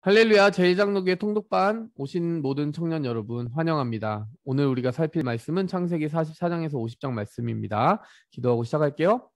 할렐루야 제1장로교회 통독반 오신 모든 청년 여러분 환영합니다. 오늘 우리가 살필 말씀은 창세기 44장에서 50장 말씀입니다. 기도하고 시작할게요.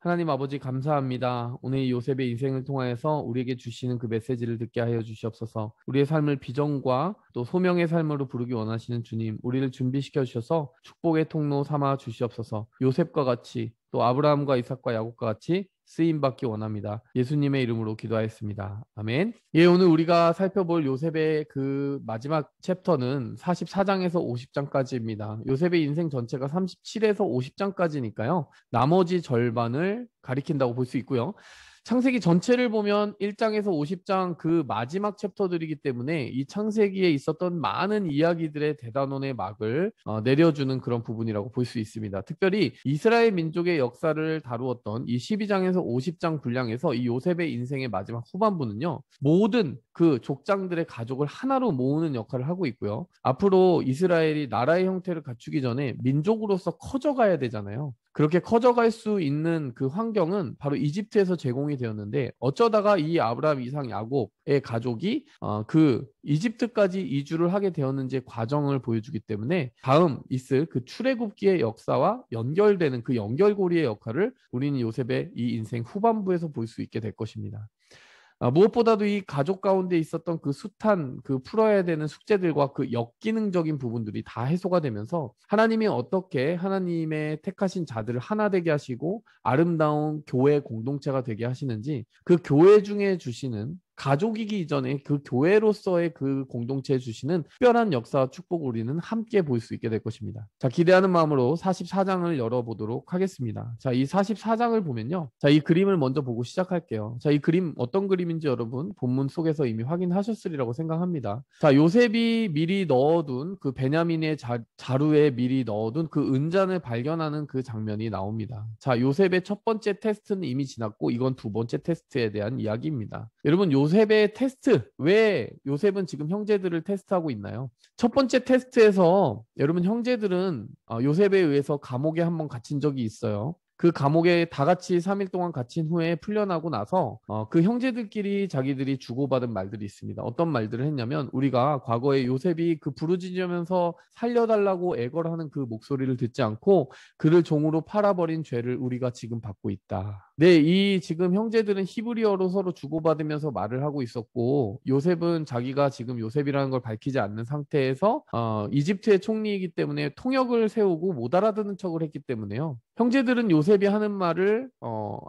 하나님 아버지 감사합니다. 오늘 이 요셉의 인생을 통하여서 우리에게 주시는 그 메시지를 듣게 하여 주시옵소서. 우리의 삶을 비전과 또 소명의 삶으로 부르기 원하시는 주님, 우리를 준비시켜 주셔서 축복의 통로 삼아 주시옵소서. 요셉과 같이 또 아브라함과 이삭과 야곱과 같이 쓰임받기 원합니다. 예수님의 이름으로 기도하였습니다. 아멘. 예, 오늘 우리가 살펴볼 요셉의 그 마지막 챕터는 44장에서 50장까지입니다. 요셉의 인생 전체가 37에서 50장까지니까요. 나머지 절반을 가리킨다고 볼 수 있고요. 창세기 전체를 보면 1장에서 50장 그 마지막 챕터들이기 때문에 이 창세기에 있었던 많은 이야기들의 대단원의 막을 내려주는 그런 부분이라고 볼 수 있습니다. 특별히 이스라엘 민족의 역사를 다루었던 이 12장에서 50장 분량에서 이 요셉의 인생의 마지막 후반부는요. 모든 그 족장들의 가족을 하나로 모으는 역할을 하고 있고요. 앞으로 이스라엘이 나라의 형태를 갖추기 전에 민족으로서 커져가야 되잖아요. 그렇게 커져갈 수 있는 그 환경은 바로 이집트에서 제공이 되었는데 어쩌다가 이 아브라함, 이삭, 야곱의 가족이 그 이집트까지 이주를 하게 되었는지의 과정을 보여주기 때문에 다음 있을 그 출애굽기의 역사와 연결되는 그 연결고리의 역할을 우리는 요셉의 이 인생 후반부에서 볼 수 있게 될 것입니다. 무엇보다도 이 가족 가운데 있었던 그 숱한 그 풀어야 되는 숙제들과 그 역기능적인 부분들이 다 해소가 되면서 하나님이 어떻게 하나님의 택하신 자들을 하나 되게 하시고 아름다운 교회 공동체가 되게 하시는지 그 교회 중에 주시는 가족이기 이전에 그 교회로서의 그 공동체에 주시는 특별한 역사와 축복을 우리는 함께 볼 수 있게 될 것입니다. 자, 기대하는 마음으로 44장을 열어보도록 하겠습니다. 자, 이 44장을 보면요. 자, 이 그림을 먼저 보고 시작할게요. 자, 이 그림 어떤 그림인지 여러분 본문 속에서 이미 확인하셨으리라고 생각합니다. 자, 요셉이 미리 넣어둔 그 베냐민의 자루에 미리 넣어둔 그 은잔을 발견하는 그 장면이 나옵니다. 자, 요셉의 첫 번째 테스트는 이미 지났고 이건 두 번째 테스트에 대한 이야기입니다. 여러분 요셉의 테스트, 왜 요셉은 지금 형제들을 테스트하고 있나요? 첫 번째 테스트에서 여러분 형제들은 요셉에 의해서 감옥에 한번 갇힌 적이 있어요. 그 감옥에 다 같이 3일 동안 갇힌 후에 풀려나고 나서 그 형제들끼리 자기들이 주고받은 말들이 있습니다. 어떤 말들을 했냐면 우리가 과거에 요셉이 그 부르짖으면서 살려달라고 애걸하는 그 목소리를 듣지 않고 그를 종으로 팔아버린 죄를 우리가 지금 받고 있다. 네, 이 지금 형제들은 히브리어로 서로 주고받으면서 말을 하고 있었고 요셉은 자기가 지금 요셉이라는 걸 밝히지 않는 상태에서 이집트의 총리이기 때문에 통역을 세우고 못 알아듣는 척을 했기 때문에요. 형제들은 요셉이 하는 말을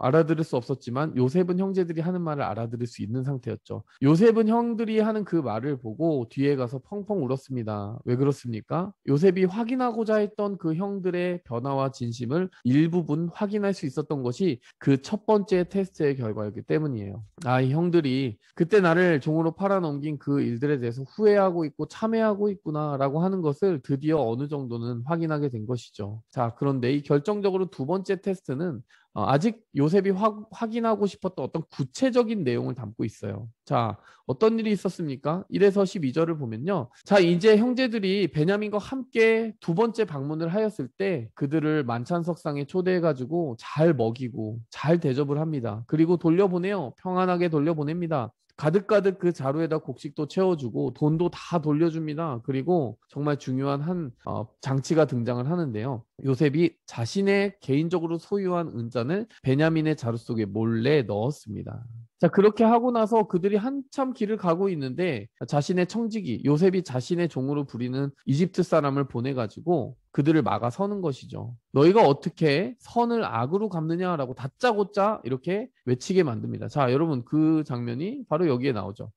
알아들을 수 없었지만 요셉은 형제들이 하는 말을 알아들을 수 있는 상태였죠. 요셉은 형들이 하는 그 말을 보고 뒤에 가서 펑펑 울었습니다. 왜 그렇습니까? 요셉이 확인하고자 했던 그 형들의 변화와 진심을 일부분 확인할 수 있었던 것이 그 첫 번째 테스트의 결과였기 때문이에요. 이 형들이 그때 나를 종으로 팔아넘긴 그 일들에 대해서 후회하고 있고 참회하고 있구나라고 하는 것을 드디어 어느 정도는 확인하게 된 것이죠. 자, 그런데 이 결정적으로 두 번째 테스트는 아직 요셉이 확인하고 싶었던 어떤 구체적인 내용을 담고 있어요. 자, 어떤 일이 있었습니까? 1에서 12절을 보면요. 자, 이제 형제들이 베냐민과 함께 두 번째 방문을 하였을 때 그들을 만찬석상에 초대해가지고 잘 먹이고 잘 대접을 합니다. 그리고 돌려보내요. 평안하게 돌려보냅니다. 가득가득 그 자루에다 곡식도 채워주고 돈도 다 돌려줍니다. 그리고 정말 중요한 한 장치가 등장을 하는데요. 요셉이 자신의 개인적으로 소유한 은잔을 베냐민의 자루 속에 몰래 넣었습니다. 자, 그렇게 하고 나서 그들이 한참 길을 가고 있는데 자신의 청지기, 요셉이 자신의 종으로 부리는 이집트 사람을 보내가지고 그들을 막아서는 것이죠. 너희가 어떻게 선을 악으로 갚느냐라고 다짜고짜 이렇게 외치게 만듭니다. 자, 여러분 그 장면이 바로 여기에 나오죠.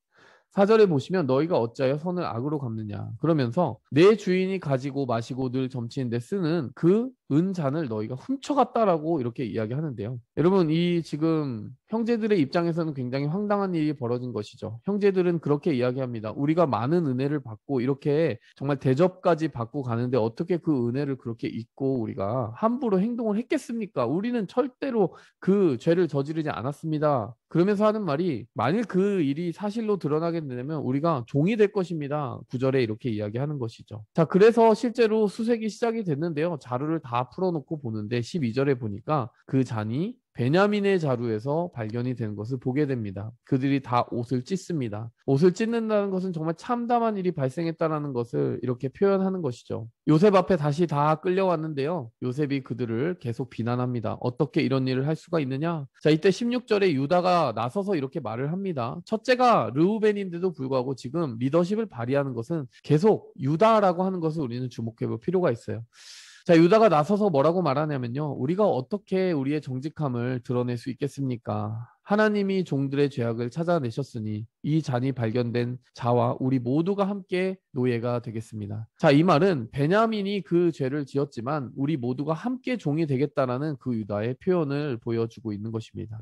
4절에 보시면 너희가 어찌하여 선을 악으로 갚느냐 그러면서 내 주인이 가지고 마시고 늘 점치는 데 쓰는 그 은잔을 너희가 훔쳐갔다라고 이렇게 이야기하는데요. 여러분 이 지금 형제들의 입장에서는 굉장히 황당한 일이 벌어진 것이죠. 형제들은 그렇게 이야기합니다. 우리가 많은 은혜를 받고 이렇게 정말 대접까지 받고 가는데 어떻게 그 은혜를 그렇게 잊고 우리가 함부로 행동을 했겠습니까? 우리는 절대로 그 죄를 저지르지 않았습니다. 그러면서 하는 말이 만일 그 일이 사실로 드러나게 되면 우리가 종이 될 것입니다. 9절에 이렇게 이야기하는 것이죠. 자, 그래서 실제로 수색이 시작이 됐는데요. 자루를 다 풀어놓고 보는데 12절에 보니까 그 잔이 베냐민의 자루에서 발견이 되는 것을 보게 됩니다. 그들이 다 옷을 찢습니다. 옷을 찢는다는 것은 정말 참담한 일이 발생했다는 것을 이렇게 표현하는 것이죠. 요셉 앞에 다시 다 끌려왔는데요. 요셉이 그들을 계속 비난합니다. 어떻게 이런 일을 할 수가 있느냐? 자, 이때 16절에 유다가 나서서 이렇게 말을 합니다. 첫째가 르우벤인데도 불구하고 지금 리더십을 발휘하는 것은 계속 유다라고 하는 것을 우리는 주목해 볼 필요가 있어요. 자, 유다가 나서서 뭐라고 말하냐면요. 우리가 어떻게 우리의 정직함을 드러낼 수 있겠습니까? 하나님이 종들의 죄악을 찾아내셨으니 이 잔이 발견된 자와 우리 모두가 함께 노예가 되겠습니다. 자, 이 말은 베냐민이 그 죄를 지었지만 우리 모두가 함께 종이 되겠다라는 그 유다의 표현을 보여주고 있는 것입니다.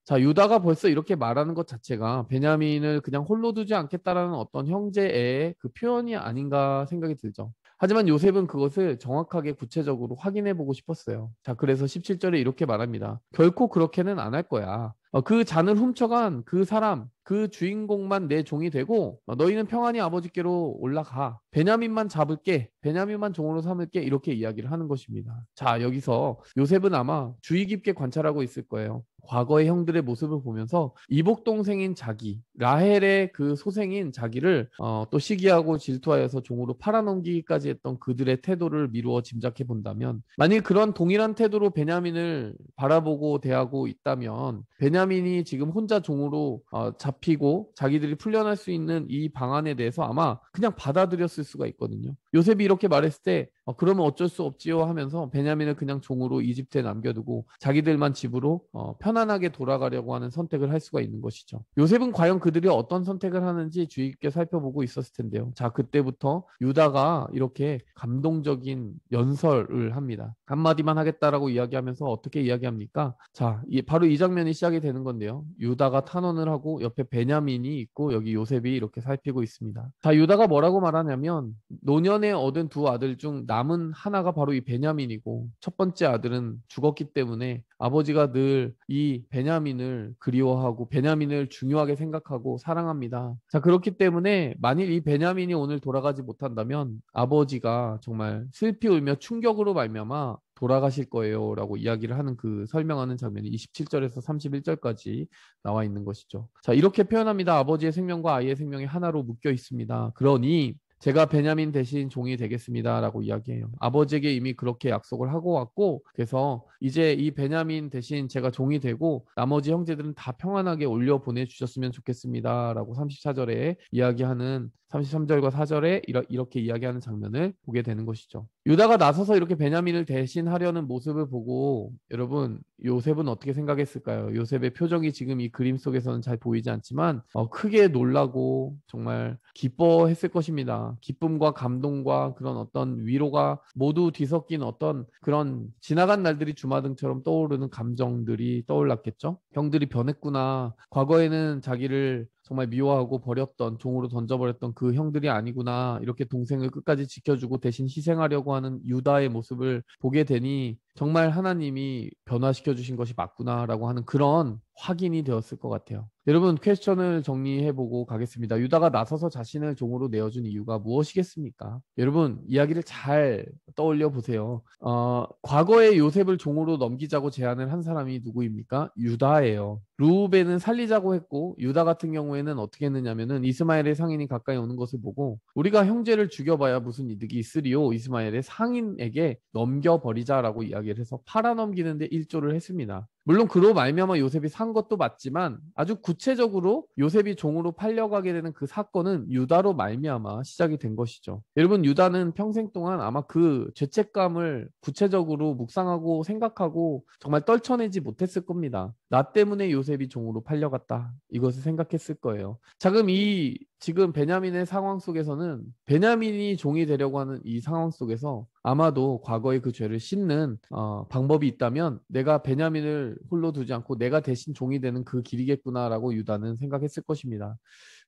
자, 유다가 벌써 이렇게 말하는 것 자체가 베냐민을 그냥 홀로 두지 않겠다라는 어떤 형제의 그 표현이 아닌가 생각이 들죠. 하지만 요셉은 그것을 정확하게 구체적으로 확인해 보고 싶었어요. 자, 그래서 17절에 이렇게 말합니다. 결코 그렇게는 안 할 거야. 그 잔을 훔쳐간 그 사람, 그 주인공만 내 종이 되고 너희는 평안히 아버지께로 올라가. 베냐민만 잡을게. 베냐민만 종으로 삼을게. 이렇게 이야기를 하는 것입니다. 자, 여기서 요셉은 아마 주의 깊게 관찰하고 있을 거예요. 과거의 형들의 모습을 보면서 이복 동생인 자기, 라헬의 그 소생인 자기를 또 시기하고 질투하여서 종으로 팔아넘기기까지 했던 그들의 태도를 미루어 짐작해 본다면, 만일 그런 동일한 태도로 베냐민을 바라보고 대하고 있다면 베냐민이 지금 혼자 종으로 잡히고 자기들이 풀려날 수 있는 이 방안에 대해서 아마 그냥 받아들였을 수가 있거든요. 요셉이 이렇게 말했을 때 그러면 어쩔 수 없지요 하면서 베냐민을 그냥 종으로 이집트에 남겨두고 자기들만 집으로 편안하게 돌아가려고 하는 선택을 할 수가 있는 것이죠. 요셉은 과연 그들이 어떤 선택을 하는지 주의 깊게 살펴보고 있었을 텐데요. 자, 그때부터 유다가 이렇게 감동적인 연설을 합니다. 한마디만 하겠다라고 이야기하면서 어떻게 이야기합니까? 자, 바로 이 장면이 시작이 되는 건데요. 유다가 탄원을 하고 옆에 베냐민이 있고 여기 요셉이 이렇게 살피고 있습니다. 자, 유다가 뭐라고 말하냐면 노년에 얻은 두 아들 중 남은 하나가 바로 이 베냐민이고 첫 번째 아들은 죽었기 때문에 아버지가 늘 이 베냐민을 그리워하고 베냐민을 중요하게 생각하고 사랑합니다. 자, 그렇기 때문에 만일 이 베냐민이 오늘 돌아가지 못한다면 아버지가 정말 슬피 울며 충격으로 말미암아 돌아가실 거예요 라고 이야기를 하는 그 설명하는 장면이 27절에서 31절까지 나와 있는 것이죠. 자, 이렇게 표현합니다. 아버지의 생명과 아이의 생명이 하나로 묶여 있습니다. 그러니 제가 베냐민 대신 종이 되겠습니다 라고 이야기해요. 아버지에게 이미 그렇게 약속을 하고 왔고, 그래서 이제 이 베냐민 대신 제가 종이 되고 나머지 형제들은 다 평안하게 올려 보내주셨으면 좋겠습니다 라고 34절에 이야기하는, 33절과 4절에 이렇게 이야기하는 장면을 보게 되는 것이죠. 유다가 나서서 이렇게 베냐민을 대신하려는 모습을 보고 여러분, 요셉은 어떻게 생각했을까요? 요셉의 표정이 지금 이 그림 속에서는 잘 보이지 않지만 크게 놀라고 정말 기뻐했을 것입니다. 기쁨과 감동과 그런 어떤 위로가 모두 뒤섞인 어떤 그런 지나간 날들이 주마등처럼 떠오르는 감정들이 떠올랐겠죠. 형들이 변했구나. 과거에는 자기를 정말 미워하고 버렸던, 종으로 던져버렸던 그 형들이 아니구나. 이렇게 동생을 끝까지 지켜주고 대신 희생하려고 하는 유다의 모습을 보게 되니 정말 하나님이 변화시켜 주신 것이 맞구나라고 하는 그런 확인이 되었을 것 같아요. 여러분, 퀘스천을 정리해보고 가겠습니다. 유다가 나서서 자신을 종으로 내어준 이유가 무엇이겠습니까? 여러분, 이야기를 잘 떠올려 보세요. 과거에 요셉을 종으로 넘기자고 제안을 한 사람이 누구입니까? 유다예요. 루벤은 살리자고 했고 유다 같은 경우에는 어떻게 했느냐면은 이스마엘의 상인이 가까이 오는 것을 보고 우리가 형제를 죽여봐야 무슨 이득이 있으리요, 이스마엘의 상인에게 넘겨버리자라고 이야기를 해서 팔아넘기는데 일조를 했습니다. 물론 그로 말미암아 요셉이 산 것도 맞지만 아주 구체적으로 요셉이 종으로 팔려가게 되는 그 사건은 유다로 말미암아 시작이 된 것이죠. 여러분, 유다는 평생 동안 아마 그 죄책감을 구체적으로 묵상하고 생각하고 정말 떨쳐내지 못했을 겁니다. 나 때문에 요셉이 종으로 팔려갔다, 이것을 생각했을 거예요. 지금 베냐민의 상황 속에서는 베냐민이 종이 되려고 하는 이 상황 속에서 아마도 과거의 그 죄를 씻는 방법이 있다면 내가 베냐민을 홀로 두지 않고 내가 대신 종이 되는 그 길이겠구나라고 유다는 생각했을 것입니다.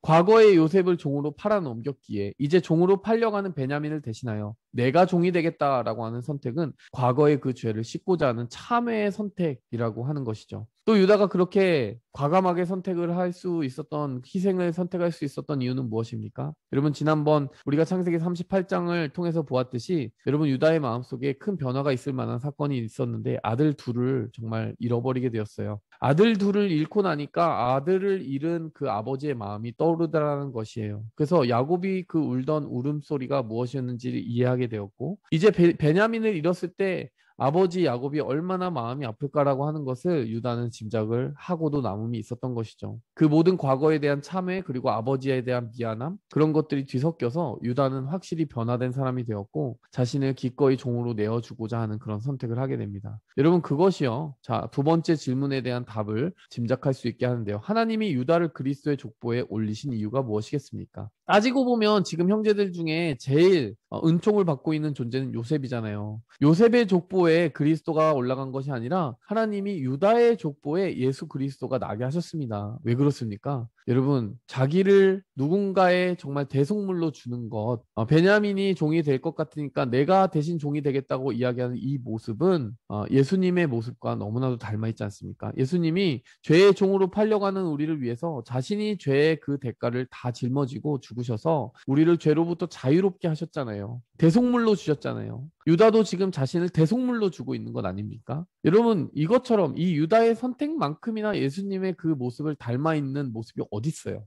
과거의 요셉을 종으로 팔아넘겼기에 이제 종으로 팔려가는 베냐민을 대신하여 내가 종이 되겠다라고 하는 선택은 과거의 그 죄를 씻고자 하는 참회의 선택이라고 하는 것이죠. 또 유다가 그렇게 과감하게 선택을 할 수 있었던, 희생을 선택할 수 있었던 이유는 무엇입니까? 여러분, 지난번 우리가 창세기 38장을 통해서 보았듯이 여러분, 유다의 마음속에 큰 변화가 있을 만한 사건이 있었는데 아들 둘을 정말 잃어버리게 되었어요. 아들 둘을 잃고 나니까 아들을 잃은 그 아버지의 마음이 떠오르더라는 것이에요. 그래서 야곱이 그 울던 울음소리가 무엇이었는지를 이해하게 되었고, 이제 베냐민을 잃었을 때 아버지 야곱이 얼마나 마음이 아플까라고 하는 것을 유다는 짐작을 하고도 남음이 있었던 것이죠. 그 모든 과거에 대한 참회, 그리고 아버지에 대한 미안함, 그런 것들이 뒤섞여서 유다는 확실히 변화된 사람이 되었고 자신을 기꺼이 종으로 내어주고자 하는 그런 선택을 하게 됩니다. 여러분, 그것이요, 자, 두 번째 질문에 대한 답을 짐작할 수 있게 하는데요. 하나님이 유다를 그리스도의 족보에 올리신 이유가 무엇이겠습니까? 따지고 보면 지금 형제들 중에 제일 은총을 받고 있는 존재는 요셉이잖아요. 요셉의 족보에 그리스도가 올라간 것이 아니라 하나님이 유다의 족보에 예수 그리스도가 나게 하셨습니다. 왜 그렇습니까? 여러분, 자기를 누군가의 정말 대속물로 주는 것, 베냐민이 종이 될 것 같으니까 내가 대신 종이 되겠다고 이야기하는 이 모습은 예수님의 모습과 너무나도 닮아 있지 않습니까? 예수님이 죄의 종으로 팔려가는 우리를 위해서 자신이 죄의 그 대가를 다 짊어지고 죽으셔서 우리를 죄로부터 자유롭게 하셨잖아요. 대속물로 주셨잖아요. 유다도 지금 자신을 대속물로 주고 있는 것 아닙니까? 여러분, 이것처럼 이 유다의 선택만큼이나 예수님의 그 모습을 닮아 있는 모습이 어디 있어요?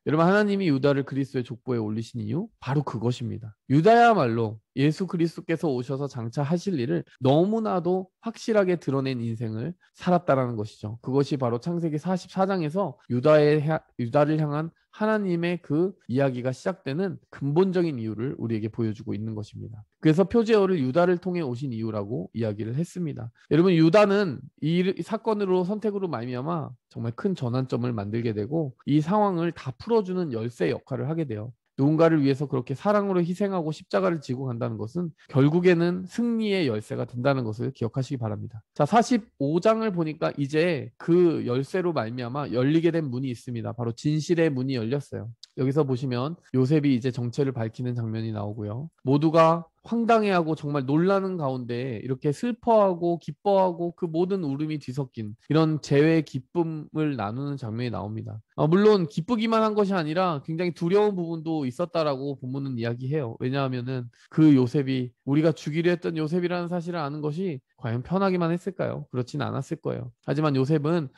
여러분, 하나님이 유다를 그리스도의 족보에 올리신 이유? 바로 그것입니다. 유다야말로 예수 그리스도께서 오셔서 장차 하실 일을 너무나도 확실하게 드러낸 인생을 살았다라는 것이죠. 그것이 바로 창세기 44장에서 유다를 향한 하나님의 그 이야기가 시작되는 근본적인 이유를 우리에게 보여주고 있는 것입니다. 그래서 표제어를 유다를 통해 오신 이유라고 이야기를 했습니다. 여러분, 유다는 이 사건으로 선택으로 말미암아 정말 큰 전환점을 만들게 되고 이 상황을 다 풀어주는 열쇠 역할을 하게 돼요. 누군가를 위해서 그렇게 사랑으로 희생하고 십자가를 지고 간다는 것은 결국에는 승리의 열쇠가 된다는 것을 기억하시기 바랍니다. 자, 45장을 보니까 이제 그 열쇠로 말미암아 열리게 된 문이 있습니다. 바로 진실의 문이 열렸어요. 여기서 보시면 요셉이 이제 정체를 밝히는 장면이 나오고요. 모두가 황당해하고 정말 놀라는 가운데 이렇게 슬퍼하고 기뻐하고 그 모든 울음이 뒤섞인 이런 재회의 기쁨을 나누는 장면이 나옵니다. 물론 기쁘기만 한 것이 아니라 굉장히 두려운 부분도 있었다라고 본문은 이야기해요. 왜냐하면은 그 요셉이, 우리가 죽이려 했던 요셉이라는 사실을 아는 것이 과연 편하기만 했을까요? 그렇진 않았을 거예요. 하지만 요셉은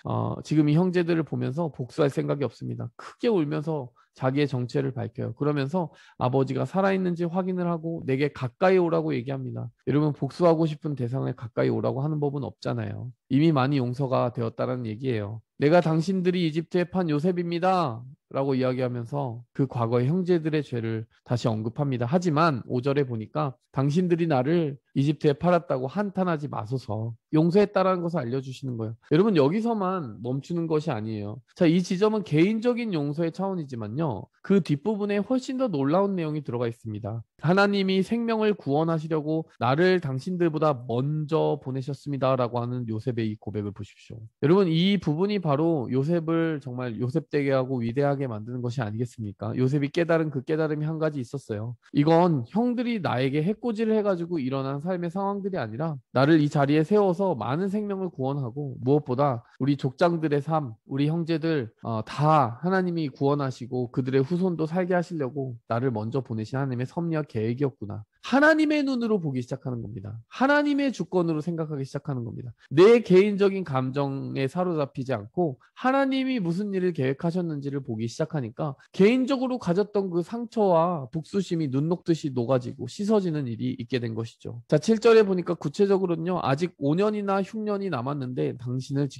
지금 이 형제들을 보면서 복수할 생각이 없습니다. 크게 울면서 자기의 정체를 밝혀요. 그러면서 아버지가 살아있는지 확인을 하고 내게 가까이 오라고 얘기합니다. 여러분, 복수하고 싶은 대상에 가까이 오라고 하는 법은 없잖아요. 이미 많이 용서가 되었다는 얘기예요. 내가 당신들이 이집트에 판 요셉입니다 라고 이야기하면서 그 과거의 형제들의 죄를 다시 언급합니다. 하지만 5절에 보니까 당신들이 나를 이집트에 팔았다고 한탄하지 마소서, 용서했다라는 것을 알려주시는 거예요. 여러분, 여기서만 멈추는 것이 아니에요. 자, 이 지점은 개인적인 용서의 차원이지만요, 그 뒷부분에 훨씬 더 놀라운 내용이 들어가 있습니다. 하나님이 생명을 구원하시려고 나를 당신들보다 먼저 보내셨습니다 라고 하는 요셉의 이 고백을 보십시오. 여러분, 이 부분이 바로 요셉을 정말 요셉되게 하고 위대하게 만드는 것이 아니겠습니까? 요셉이 깨달은 그 깨달음이 한 가지 있었어요. 이건 형들이 나에게 해코지를 해가지고 일어난 삶의 상황들이 아니라 나를 이 자리에 세워서 많은 생명을 구원하고 무엇보다 우리 족장들의 삶, 우리 형제들 다 하나님이 구원하시고 그들의 후손도 살게 하시려고 나를 먼저 보내신 하나님의 섭리와 계획이었구나. 하나님의 눈으로 보기 시작하는 겁니다. 하나님의 주권으로 생각하기 시작하는 겁니다. 내 개인적인 감정에 사로잡히지 않고 하나님이 무슨 일을 계획하셨는지를 보기 시작하니까 개인적으로 가졌던 그 상처와 북수심이 눈 녹듯이 녹아지고 씻어지는 일이 있게 된 것이죠. 자, 7절에 보니까 구체적으로는요, 아직 5년이나 흉년이 남았는데 당신들을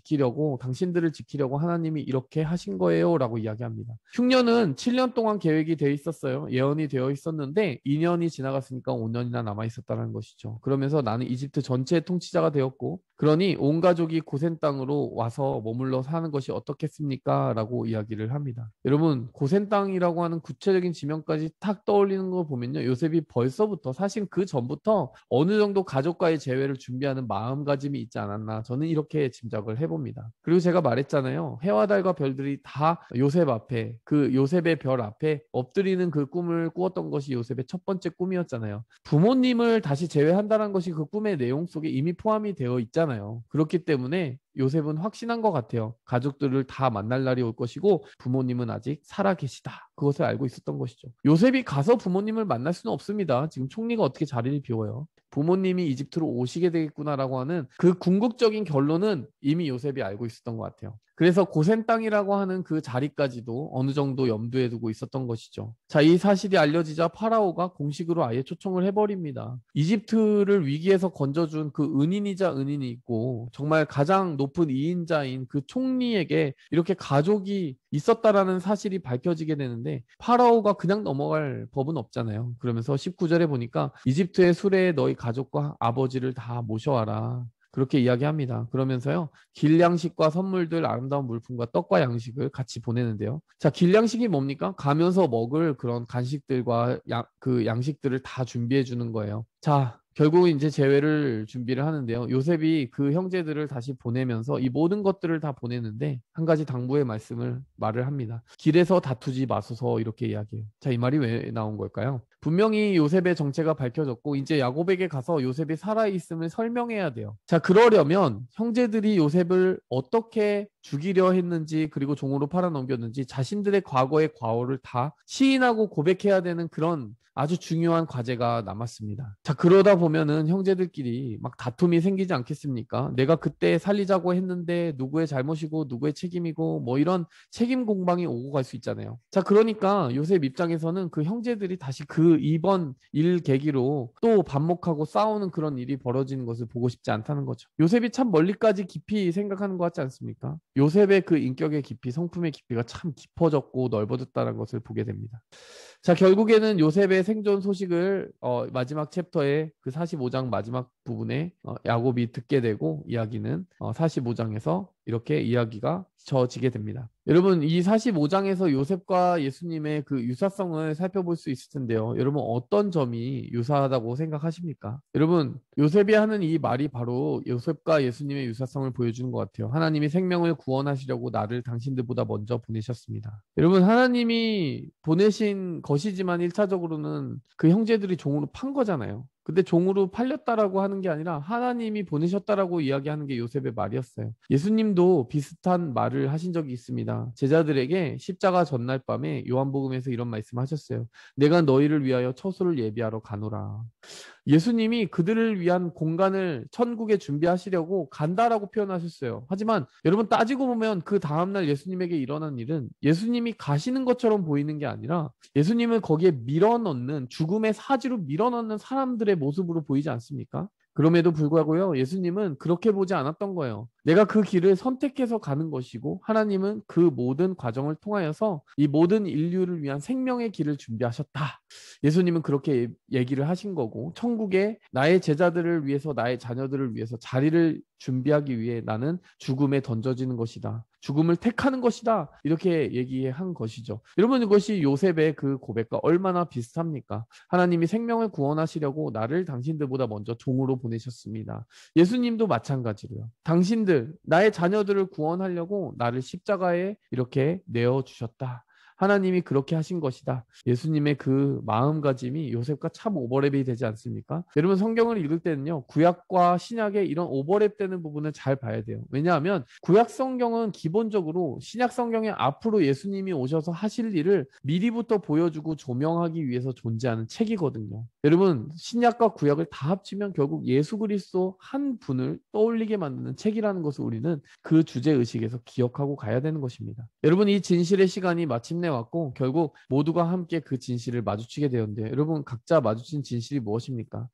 지키려고 하나님이 이렇게 하신 거예요 라고 이야기합니다. 흉년은 7년 동안 계획이 되어 있었어요. 예언이 되어 있었는데 2년이 지나갔으니까 5년이나 남아있었다는 것이죠. 그러면서 나는 이집트 전체의 통치자가 되었고, 그러니 온 가족이 고센 땅으로 와서 머물러 사는 것이 어떻겠습니까? 라고 이야기를 합니다. 여러분, 고센 땅이라고 하는 구체적인 지명까지 탁 떠올리는 거 보면요, 요셉이 벌써부터, 사실 그 전부터 어느 정도 가족과의 재회를 준비하는 마음가짐이 있지 않았나, 저는 이렇게 짐작을 해봅니다. 그리고 제가 말했잖아요, 해와 달과 별들이 다 요셉 앞에, 그 요셉의 별 앞에 엎드리는 그 꿈을 꾸었던 것이 요셉의 첫 번째 꿈이었잖아요. 부모님을 다시 재회한다는 것이 그 꿈의 내용 속에 이미 포함이 되어 있잖아요. 그렇기 때문에 요셉은 확신한 것 같아요. 가족들을 다 만날 날이 올 것이고 부모님은 아직 살아 계시다. 그것을 알고 있었던 것이죠. 요셉이 가서 부모님을 만날 수는 없습니다. 지금 총리가 어떻게 자리를 비워요? 부모님이 이집트로 오시게 되겠구나라고 하는 그 궁극적인 결론은 이미 요셉이 알고 있었던 것 같아요. 그래서 고센 땅이라고 하는 그 자리까지도 어느 정도 염두에 두고 있었던 것이죠. 자, 이 사실이 알려지자 파라오가 공식으로 아예 초청을 해버립니다. 이집트를 위기에서 건져준 그 은인이자 은인이 있고 정말 가장 높은 이인자인 그 총리에게 이렇게 가족이 있었다라는 사실이 밝혀지게 되는데 파라오가 그냥 넘어갈 법은 없잖아요. 그러면서 19절에 보니까 이집트의 수레에 너희 가족과 아버지를 다 모셔와라. 그렇게 이야기합니다. 그러면서요, 길양식과 선물들, 아름다운 물품과 떡과 양식을 같이 보내는데요. 자, 길양식이 뭡니까? 가면서 먹을 그런 간식들과 그 양식들을 다 준비해 주는 거예요. 자, 결국 이제 재회를 준비를 하는데요. 요셉이 그 형제들을 다시 보내면서 이 모든 것들을 다 보내는데 한 가지 당부의 말을 합니다. 길에서 다투지 마소서 이렇게 이야기해요. 자, 이 말이 왜 나온 걸까요? 분명히 요셉의 정체가 밝혀졌고 이제 야곱에게 가서 요셉이 살아있음을 설명해야 돼요. 자, 그러려면 형제들이 요셉을 어떻게 죽이려 했는지 그리고 종으로 팔아넘겼는지 자신들의 과거의 과오를 다 시인하고 고백해야 되는 그런 아주 중요한 과제가 남았습니다. 자, 그러다 보면은 형제들끼리 막 다툼이 생기지 않겠습니까? 내가 그때 살리자고 했는데 누구의 잘못이고 누구의 책임이고 뭐 이런 책임 공방이 오고 갈 수 있잖아요. 자, 그러니까 요셉 입장에서는 그 형제들이 다시 그 이번 일 계기로 또 반목하고 싸우는 그런 일이 벌어지는 것을 보고 싶지 않다는 거죠. 요셉이 참 멀리까지 깊이 생각하는 것 같지 않습니까? 요셉의 그 인격의 깊이, 성품의 깊이가 참 깊어졌고 넓어졌다는 것을 보게 됩니다. 자, 결국에는 요셉의 생존 소식을 마지막 챕터의 그 45장 마지막 부분에 야곱이 듣게 되고 이야기는 45장에서 이렇게 이야기가 저지게 됩니다. 여러분, 이 45장에서 요셉과 예수님의 그 유사성을 살펴볼 수 있을 텐데요. 여러분, 어떤 점이 유사하다고 생각하십니까? 여러분, 요셉이 하는 이 말이 바로 요셉과 예수님의 유사성을 보여주는 것 같아요. 하나님이 생명을 구원하시려고 나를 당신들보다 먼저 보내셨습니다. 여러분, 하나님이 보내신 것이지만 1차적으로는 그 형제들이 종으로 판 거잖아요. 근데 종으로 팔렸다라고 하는 게 아니라 하나님이 보내셨다라고 이야기하는 게 요셉의 말이었어요. 예수님도 비슷한 말을 하신 적이 있습니다. 제자들에게 십자가 전날 밤에 요한복음에서 이런 말씀하셨어요. 내가 너희를 위하여 처소를 예비하러 가노라. 예수님이 그들을 위한 공간을 천국에 준비하시려고 간다라고 표현하셨어요. 하지만 여러분 따지고 보면 그 다음날 예수님에게 일어난 일은 예수님이 가시는 것처럼 보이는 게 아니라 예수님을 거기에 밀어넣는 죽음의 사지로 밀어넣는 사람들의 모습으로 보이지 않습니까? 그럼에도 불구하고요, 예수님은 그렇게 보지 않았던 거예요. 내가 그 길을 선택해서 가는 것이고 하나님은 그 모든 과정을 통하여서 이 모든 인류를 위한 생명의 길을 준비하셨다. 예수님은 그렇게 얘기를 하신 거고 천국에 나의 제자들을 위해서 나의 자녀들을 위해서 자리를 준비하기 위해 나는 죽음에 던져지는 것이다. 죽음을 택하는 것이다. 이렇게 얘기한 것이죠. 여러분 이것이 요셉의 그 고백과 얼마나 비슷합니까? 하나님이 생명을 구원하시려고 나를 당신들보다 먼저 종으로 보내셨습니다. 예수님도 마찬가지로요. 당신들, 나의 자녀들을 구원하려고 나를 십자가에 이렇게 내어주셨다. 하나님이 그렇게 하신 것이다. 예수님의 그 마음가짐이 요셉과 참 오버랩이 되지 않습니까? 여러분 성경을 읽을 때는요. 구약과 신약의 이런 오버랩되는 부분을 잘 봐야 돼요. 왜냐하면 구약 성경은 기본적으로 신약 성경의 앞으로 예수님이 오셔서 하실 일을 미리부터 보여주고 조명하기 위해서 존재하는 책이거든요. 여러분 신약과 구약을 다 합치면 결국 예수 그리스도 한 분을 떠올리게 만드는 책이라는 것을 우리는 그 주제의식에서 기억하고 가야 되는 것입니다. 여러분 이 진실의 시간이 마침내 왔고 결국 모두가 함께 그 진실을 마주치게 되었는데 여러분 각자 마주친 진실이 무엇입니까?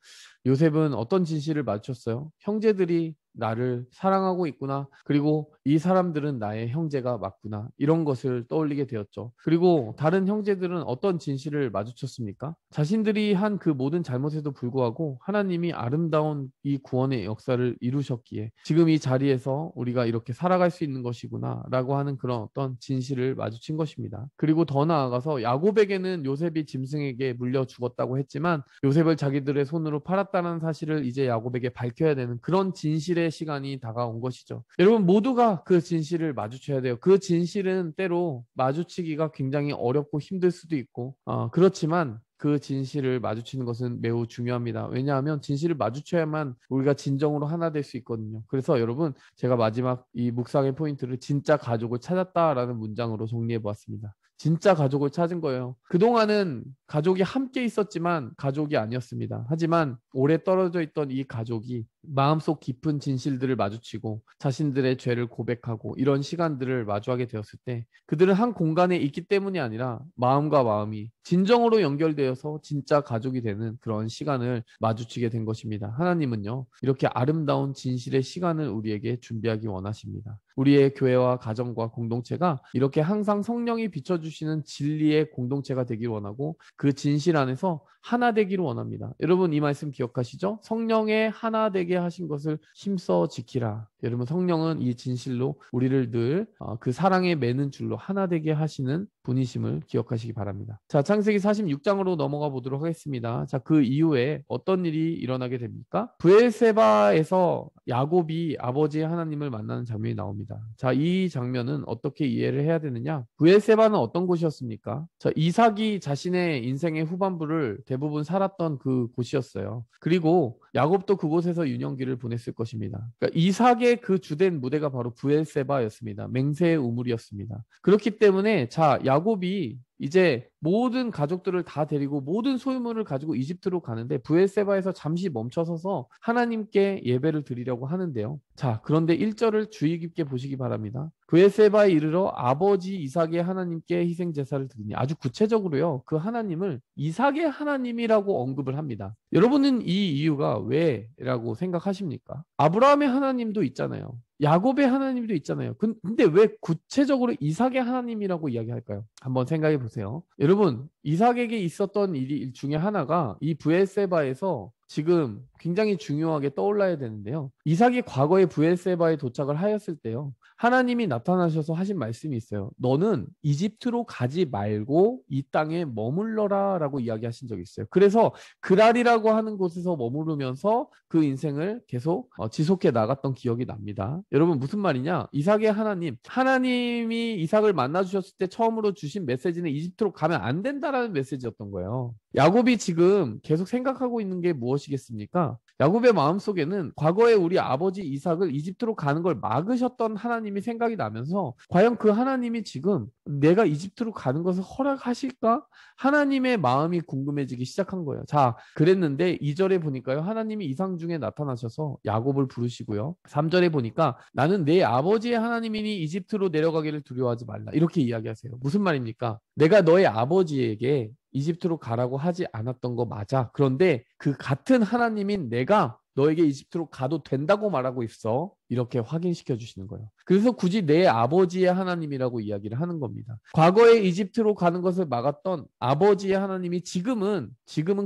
요셉은 어떤 진실을 마주쳤어요? 형제들이 나를 사랑하고 있구나. 그리고 이 사람들은 나의 형제가 맞구나. 이런 것을 떠올리게 되었죠. 그리고 다른 형제들은 어떤 진실을 마주쳤습니까? 자신들이 한 그 모든 잘못에도 불구하고 하나님이 아름다운 이 구원의 역사를 이루셨기에 지금 이 자리에서 우리가 이렇게 살아갈 수 있는 것이구나 라고 하는 그런 어떤 진실을 마주친 것입니다. 그리고 더 나아가서 야곱에게는 요셉이 짐승에게 물려 죽었다고 했지만 요셉을 자기들의 손으로 팔았다는 사실을 이제 야곱에게 밝혀야 되는 그런 진실의 진실의 시간이 다가온 것이죠. 여러분 모두가 그 진실을 마주쳐야 돼요. 그 진실은 때로 마주치기가 굉장히 어렵고 힘들 수도 있고 그렇지만 그 진실을 마주치는 것은 매우 중요합니다. 왜냐하면 진실을 마주쳐야만 우리가 진정으로 하나 될 수 있거든요. 그래서 여러분 제가 마지막 이 묵상의 포인트를 진짜 가족을 찾았다라는 문장으로 정리해 보았습니다. 진짜 가족을 찾은 거예요. 그동안은 가족이 함께 있었지만 가족이 아니었습니다. 하지만 오래 떨어져 있던 이 가족이 마음속 깊은 진실들을 마주치고 자신들의 죄를 고백하고 이런 시간들을 마주하게 되었을 때 그들은 한 공간에 있기 때문이 아니라 마음과 마음이 진정으로 연결되어서 진짜 가족이 되는 그런 시간을 마주치게 된 것입니다. 하나님은요, 이렇게 아름다운 진실의 시간을 우리에게 준비하기 원하십니다. 우리의 교회와 가정과 공동체가 이렇게 항상 성령이 비춰주시는 진리의 공동체가 되길 원하고 그 진실 안에서 하나 되기를 원합니다. 여러분 이 말씀 기억하시죠? 성령의 하나 되게 하신 것을 힘써 지키라. 여러분 성령은 이 진실로 우리를 늘 그 사랑에 매는 줄로 하나 되게 하시는 분이심을 기억하시기 바랍니다. 자, 창세기 46장으로 넘어가 보도록 하겠습니다. 자, 그 이후에 어떤 일이 일어나게 됩니까? 브엘세바에서 야곱이 아버지의 하나님을 만나는 장면이 나옵니다. 자, 이 장면은 어떻게 이해를 해야 되느냐? 브엘세바는 어떤 곳이었습니까? 자, 이삭이 자신의 인생의 후반부를 대부분 살았던 그 곳이었어요. 그리고 야곱도 그곳에서 유년기를 보냈을 것입니다. 그러니까 이삭의 그 주된 무대가 바로 브엘세바였습니다. 맹세의 우물이었습니다. 그렇기 때문에 자, 야곱이 이제 모든 가족들을 다 데리고 모든 소유물을 가지고 이집트로 가는데 브엘세바에서 잠시 멈춰서서 하나님께 예배를 드리려고 하는데요. 자, 그런데 1절을 주의 깊게 보시기 바랍니다. 브엘세바에 이르러 아버지 이삭의 하나님께 희생 제사를 드리니 아주 구체적으로요. 그 하나님을 이삭의 하나님이라고 언급을 합니다. 여러분은 이 이유가 왜라고 생각하십니까? 아브라함의 하나님도 있잖아요. 야곱의 하나님도 있잖아요. 근데 왜 구체적으로 이삭의 하나님이라고 이야기할까요? 한번 생각해 보세요. 여러분, 이삭에게 있었던 일 중에 하나가 이 브엘세바에서 지금 굉장히 중요하게 떠올라야 되는데요. 이삭이 과거에 브엘세바에 도착을 하였을 때요. 하나님이 나타나셔서 하신 말씀이 있어요. 너는 이집트로 가지 말고 이 땅에 머물러라 라고 이야기하신 적이 있어요. 그래서 그랄이라고 하는 곳에서 머무르면서 그 인생을 계속 지속해 나갔던 기억이 납니다. 여러분 무슨 말이냐? 이삭의 하나님이 이삭을 만나주셨을 때 처음으로 주신 메시지는 이집트로 가면 안 된다라는 메시지였던 거예요. 야곱이 지금 계속 생각하고 있는 게 무엇이겠습니까? 야곱의 마음속에는 과거에 우리 아버지 이삭을 이집트로 가는 걸 막으셨던 하나님이 생각이 나면서 과연 그 하나님이 지금 내가 이집트로 가는 것을 허락하실까? 하나님의 마음이 궁금해지기 시작한 거예요. 자, 그랬는데 2절에 보니까요. 하나님이 이상 중에 나타나셔서 야곱을 부르시고요. 3절에 보니까 나는 내 아버지의 하나님이니 이집트로 내려가기를 두려워하지 말라. 이렇게 이야기하세요. 무슨 말입니까? 내가 너의 아버지에게 이집트로 가라고 하지 않았던 거 맞아. 그런데 그 같은 하나님인 내가 너에게 이집트로 가도 된다고 말하고 있어. 이렇게 확인시켜 주시는 거예요. 그래서 굳이 내 아버지의 하나님이라고 이야기를 하는 겁니다. 과거에 이집트로 가는 것을 막았던 아버지의 하나님이 지금은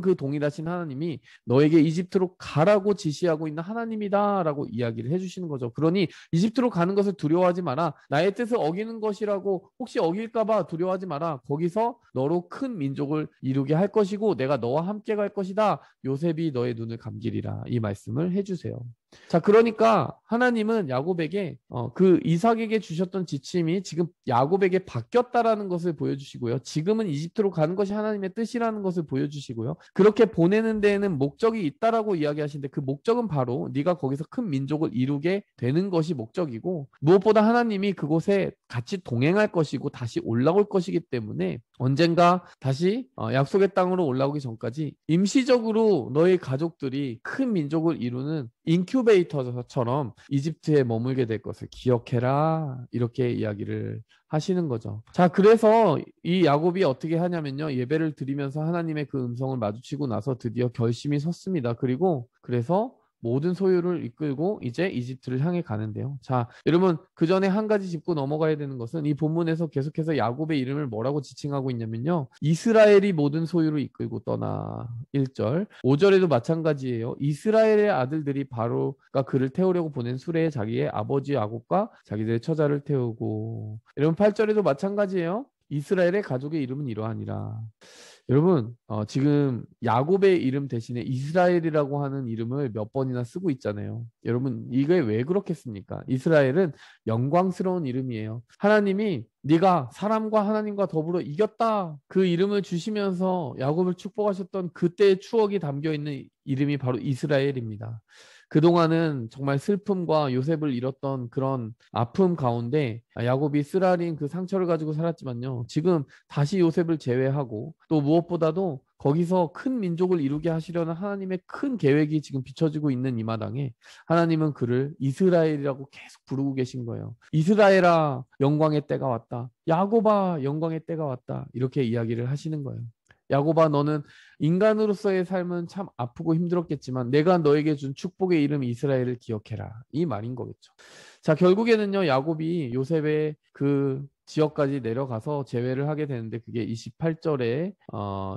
그 동일하신 하나님이 너에게 이집트로 가라고 지시하고 있는 하나님이다라고 이야기를 해주시는 거죠. 그러니 이집트로 가는 것을 두려워하지 마라. 나의 뜻을 어기는 것이라고 혹시 어길까 봐 두려워하지 마라. 거기서 너로 큰 민족을 이루게 할 것이고 내가 너와 함께 갈 것이다. 요셉이 너의 눈을 감기리라. 이 말씀을 해주세요. 자, 그러니까 하나님은 야곱에게 그 이삭에게 주셨던 지침이 지금 야곱에게 바뀌었다라는 것을 보여주시고요. 지금은 이집트로 가는 것이 하나님의 뜻이라는 것을 보여주시고요. 그렇게 보내는 데에는 목적이 있다라고 이야기하시는데 그 목적은 바로 네가 거기서 큰 민족을 이루게 되는 것이 목적이고 무엇보다 하나님이 그곳에 같이 동행할 것이고 다시 올라올 것이기 때문에 언젠가 다시 약속의 땅으로 올라오기 전까지 임시적으로 너의 가족들이 큰 민족을 이루는 인큐베이터처럼 이집트에 머물게 될 것을 기억해라. 이렇게 이야기를 하시는 거죠. 자, 그래서 이 야곱이 어떻게 하냐면요. 예배를 드리면서 하나님의 그 음성을 마주치고 나서 드디어 결심이 섰습니다. 그래서 모든 소유를 이끌고 이제 이집트를 향해 가는데요. 자, 여러분 그 전에 한 가지 짚고 넘어가야 되는 것은 이 본문에서 계속해서 야곱의 이름을 뭐라고 지칭하고 있냐면요. 이스라엘이 모든 소유를 이끌고 떠나 1절 5절에도 마찬가지예요. 이스라엘의 아들들이 바로가 그를 태우려고 보낸 수레에 자기의 아버지 야곱과 자기들의 처자를 태우고 여러분 8절에도 마찬가지예요. 이스라엘의 가족의 이름은 이러하니라. 여러분, 지금 야곱의 이름 대신에 이스라엘이라고 하는 이름을 몇 번이나 쓰고 있잖아요. 여러분, 이게 왜 그렇겠습니까? 이스라엘은 영광스러운 이름이에요. 하나님이 네가 사람과 하나님과 더불어 이겼다. 그 이름을 주시면서 야곱을 축복하셨던 그때의 추억이 담겨 있는 이름이 바로 이스라엘입니다. 그동안은 정말 슬픔과 요셉을 잃었던 그런 아픔 가운데 야곱이 쓰라린 그 상처를 가지고 살았지만요. 지금 다시 요셉을 제외하고 또 무엇보다도 거기서 큰 민족을 이루게 하시려는 하나님의 큰 계획이 지금 비춰지고 있는 이 마당에 하나님은 그를 이스라엘이라고 계속 부르고 계신 거예요. 이스라엘아, 영광의 때가 왔다. 야곱아, 영광의 때가 왔다. 이렇게 이야기를 하시는 거예요. 야곱아, 너는 인간으로서의 삶은 참 아프고 힘들었겠지만 내가 너에게 준 축복의 이름 이스라엘을 기억해라. 이 말인 거겠죠. 자, 결국에는요, 야곱이 요셉의 그 지역까지 내려가서 재회를 하게 되는데 그게 28절에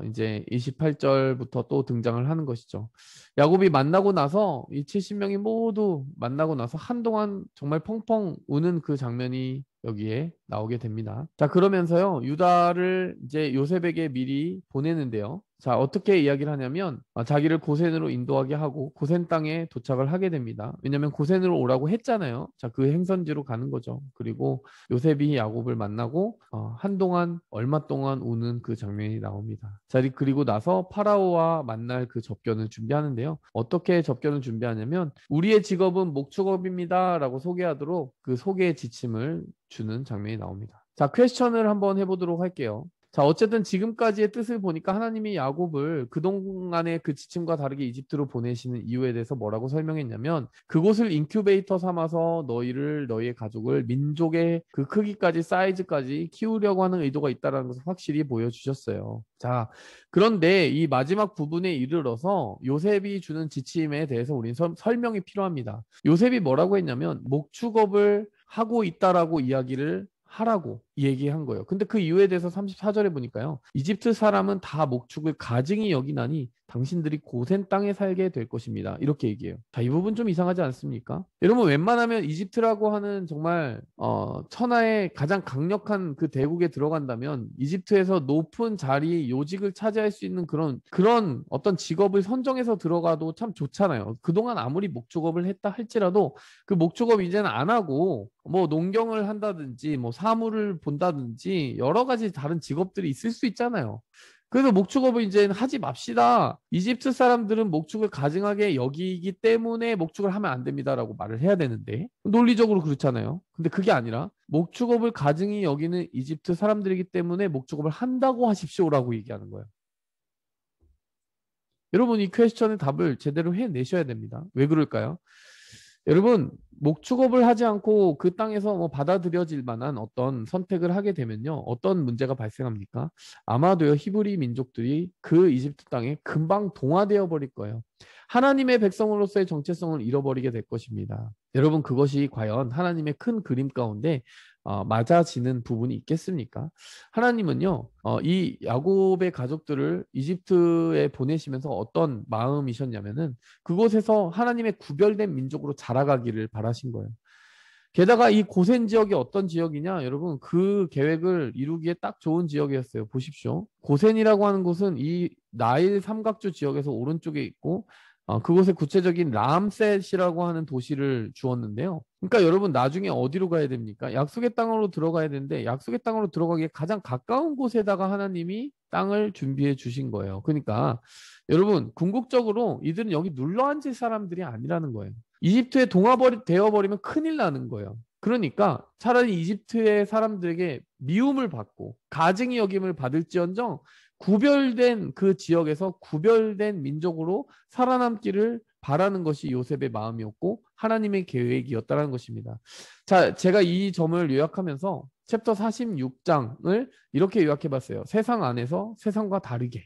이제 28절부터 또 등장을 하는 것이죠. 야곱이 만나고 나서 이 70명이 모두 만나고 나서 한동안 정말 펑펑 우는 그 장면이 여기에 나오게 됩니다. 자, 그러면서요, 유다를 이제 요셉에게 미리 보내는데요. 자, 어떻게 이야기를 하냐면 자기를 고센으로 인도하게 하고 고센 땅에 도착을 하게 됩니다. 왜냐하면 고센으로 오라고 했잖아요. 자, 그 행선지로 가는 거죠. 그리고 요셉이 야곱을 만나고 한동안 얼마 동안 우는 그 장면이 나옵니다. 자, 그리고 나서 파라오와 만날 그 접견을 준비하는데요. 어떻게 접견을 준비하냐면 우리의 직업은 목축업입니다 라고 소개하도록 그 소개의 지침을 주는 장면이 나옵니다. 자, 퀘스천을 한번 해보도록 할게요. 자, 어쨌든 지금까지의 뜻을 보니까 하나님이 야곱을 그동안의 그 지침과 다르게 이집트로 보내시는 이유에 대해서 뭐라고 설명했냐면 그곳을 인큐베이터 삼아서 너희의 가족을 민족의 그 크기까지 사이즈까지 키우려고 하는 의도가 있다는 것을 확실히 보여주셨어요. 자, 그런데 이 마지막 부분에 이르러서 요셉이 주는 지침에 대해서 우리는 설명이 필요합니다. 요셉이 뭐라고 했냐면 목축업을 하고 있다라고 이야기를 하라고 얘기한 거예요. 근데 그 이유에 대해서 34절에 보니까요. 이집트 사람은 다 목축을 가증히 여기나니 당신들이 고센 땅에 살게 될 것입니다. 이렇게 얘기해요. 자, 이 부분 좀 이상하지 않습니까? 여러분, 웬만하면 이집트라고 하는 정말 천하의 가장 강력한 그 대국에 들어간다면 이집트에서 높은 자리, 요직을 차지할 수 있는 그런 어떤 직업을 선정해서 들어가도 참 좋잖아요. 그동안 아무리 목축업을 했다 할지라도 그 목축업 이제는 안 하고 뭐 농경을 한다든지 뭐 사물을 본다든지 여러 가지 다른 직업들이 있을 수 있잖아요. 그래서 목축업을 이제 하지 맙시다. 이집트 사람들은 목축을 가증하게 여기기 때문에 목축을 하면 안 됩니다라고 말을 해야 되는데 논리적으로 그렇잖아요. 근데 그게 아니라 목축업을 가증히 여기는 이집트 사람들이기 때문에 목축업을 한다고 하십시오라고 얘기하는 거예요. 여러분, 이 퀘스천의 답을 제대로 해내셔야 됩니다. 왜 그럴까요? 여러분, 목축업을 하지 않고 그 땅에서 뭐 받아들여질 만한 어떤 선택을 하게 되면요. 어떤 문제가 발생합니까? 아마도요, 히브리 민족들이 그 이집트 땅에 금방 동화되어 버릴 거예요. 하나님의 백성으로서의 정체성을 잃어버리게 될 것입니다. 여러분, 그것이 과연 하나님의 큰 그림 가운데 맞아지는 부분이 있겠습니까? 하나님은요, 이 야곱의 가족들을 이집트에 보내시면서 어떤 마음이셨냐면은 그곳에서 하나님의 구별된 민족으로 자라가기를 바라신 거예요. 게다가 이 고센 지역이 어떤 지역이냐, 여러분, 그 계획을 이루기에 딱 좋은 지역이었어요. 보십시오. 고센이라고 하는 곳은 이 나일 삼각주 지역에서 오른쪽에 있고 그곳에 구체적인 람셋이라고 하는 도시를 주었는데요. 그러니까 여러분, 나중에 어디로 가야 됩니까? 약속의 땅으로 들어가야 되는데 약속의 땅으로 들어가기에 가장 가까운 곳에다가 하나님이 땅을 준비해 주신 거예요. 그러니까 여러분, 궁극적으로 이들은 여기 눌러앉을 사람들이 아니라는 거예요. 이집트에 동화되어 버리면 큰일 나는 거예요. 그러니까 차라리 이집트의 사람들에게 미움을 받고 가증히 여김을 받을지언정 구별된 그 지역에서 구별된 민족으로 살아남기를 바라는 것이 요셉의 마음이었고 하나님의 계획이었다는 것입니다. 자, 제가 이 점을 요약하면서 챕터 46장을 이렇게 요약해 봤어요. 세상 안에서 세상과 다르게.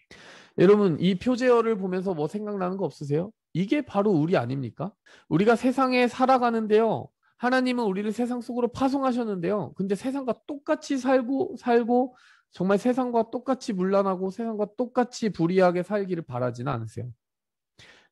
여러분, 이 표제어를 보면서 뭐 생각나는 거 없으세요? 이게 바로 우리 아닙니까? 우리가 세상에 살아가는데요. 하나님은 우리를 세상 속으로 파송하셨는데요. 근데 세상과 똑같이 살고 정말 세상과 똑같이 문란하고 세상과 똑같이 불의하게 살기를 바라지는 않으세요.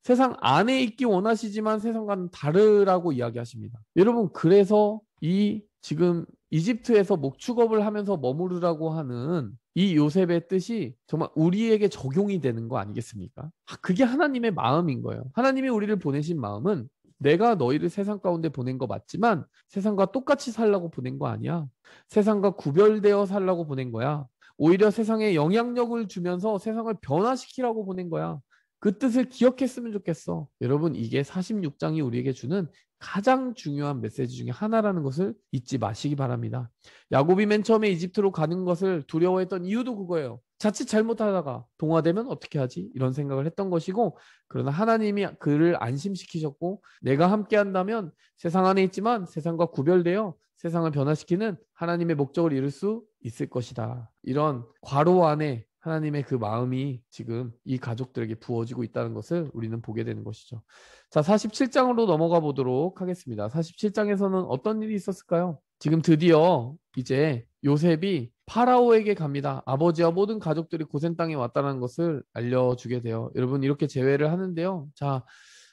세상 안에 있기 원하시지만 세상과는 다르라고 이야기하십니다. 여러분, 그래서 이 지금 이집트에서 목축업을 하면서 머무르라고 하는 이 요셉의 뜻이 정말 우리에게 적용이 되는 거 아니겠습니까? 그게 하나님의 마음인 거예요. 하나님이 우리를 보내신 마음은 내가 너희를 세상 가운데 보낸 거 맞지만 세상과 똑같이 살라고 보낸 거 아니야. 세상과 구별되어 살라고 보낸 거야. 오히려 세상에 영향력을 주면서 세상을 변화시키라고 보낸 거야. 그 뜻을 기억했으면 좋겠어. 여러분, 이게 46장이 우리에게 주는 가장 중요한 메시지 중에 하나라는 것을 잊지 마시기 바랍니다. 야곱이 맨 처음에 이집트로 가는 것을 두려워했던 이유도 그거예요. 자칫 잘못하다가 동화되면 어떻게 하지? 이런 생각을 했던 것이고, 그러나 하나님이 그를 안심시키셨고, 내가 함께 한다면 세상 안에 있지만 세상과 구별되어 세상을 변화시키는 하나님의 목적을 이룰 수 있을 것이다. 이런 괄호 안에 하나님의 그 마음이 지금 이 가족들에게 부어지고 있다는 것을 우리는 보게 되는 것이죠. 자, 47장으로 넘어가 보도록 하겠습니다. 47장에서는 어떤 일이 있었을까요? 지금 드디어 이제 요셉이 파라오에게 갑니다. 아버지와 모든 가족들이 고센 땅에 왔다는 것을 알려주게 돼요. 여러분, 이렇게 제외를 하는데요. 자,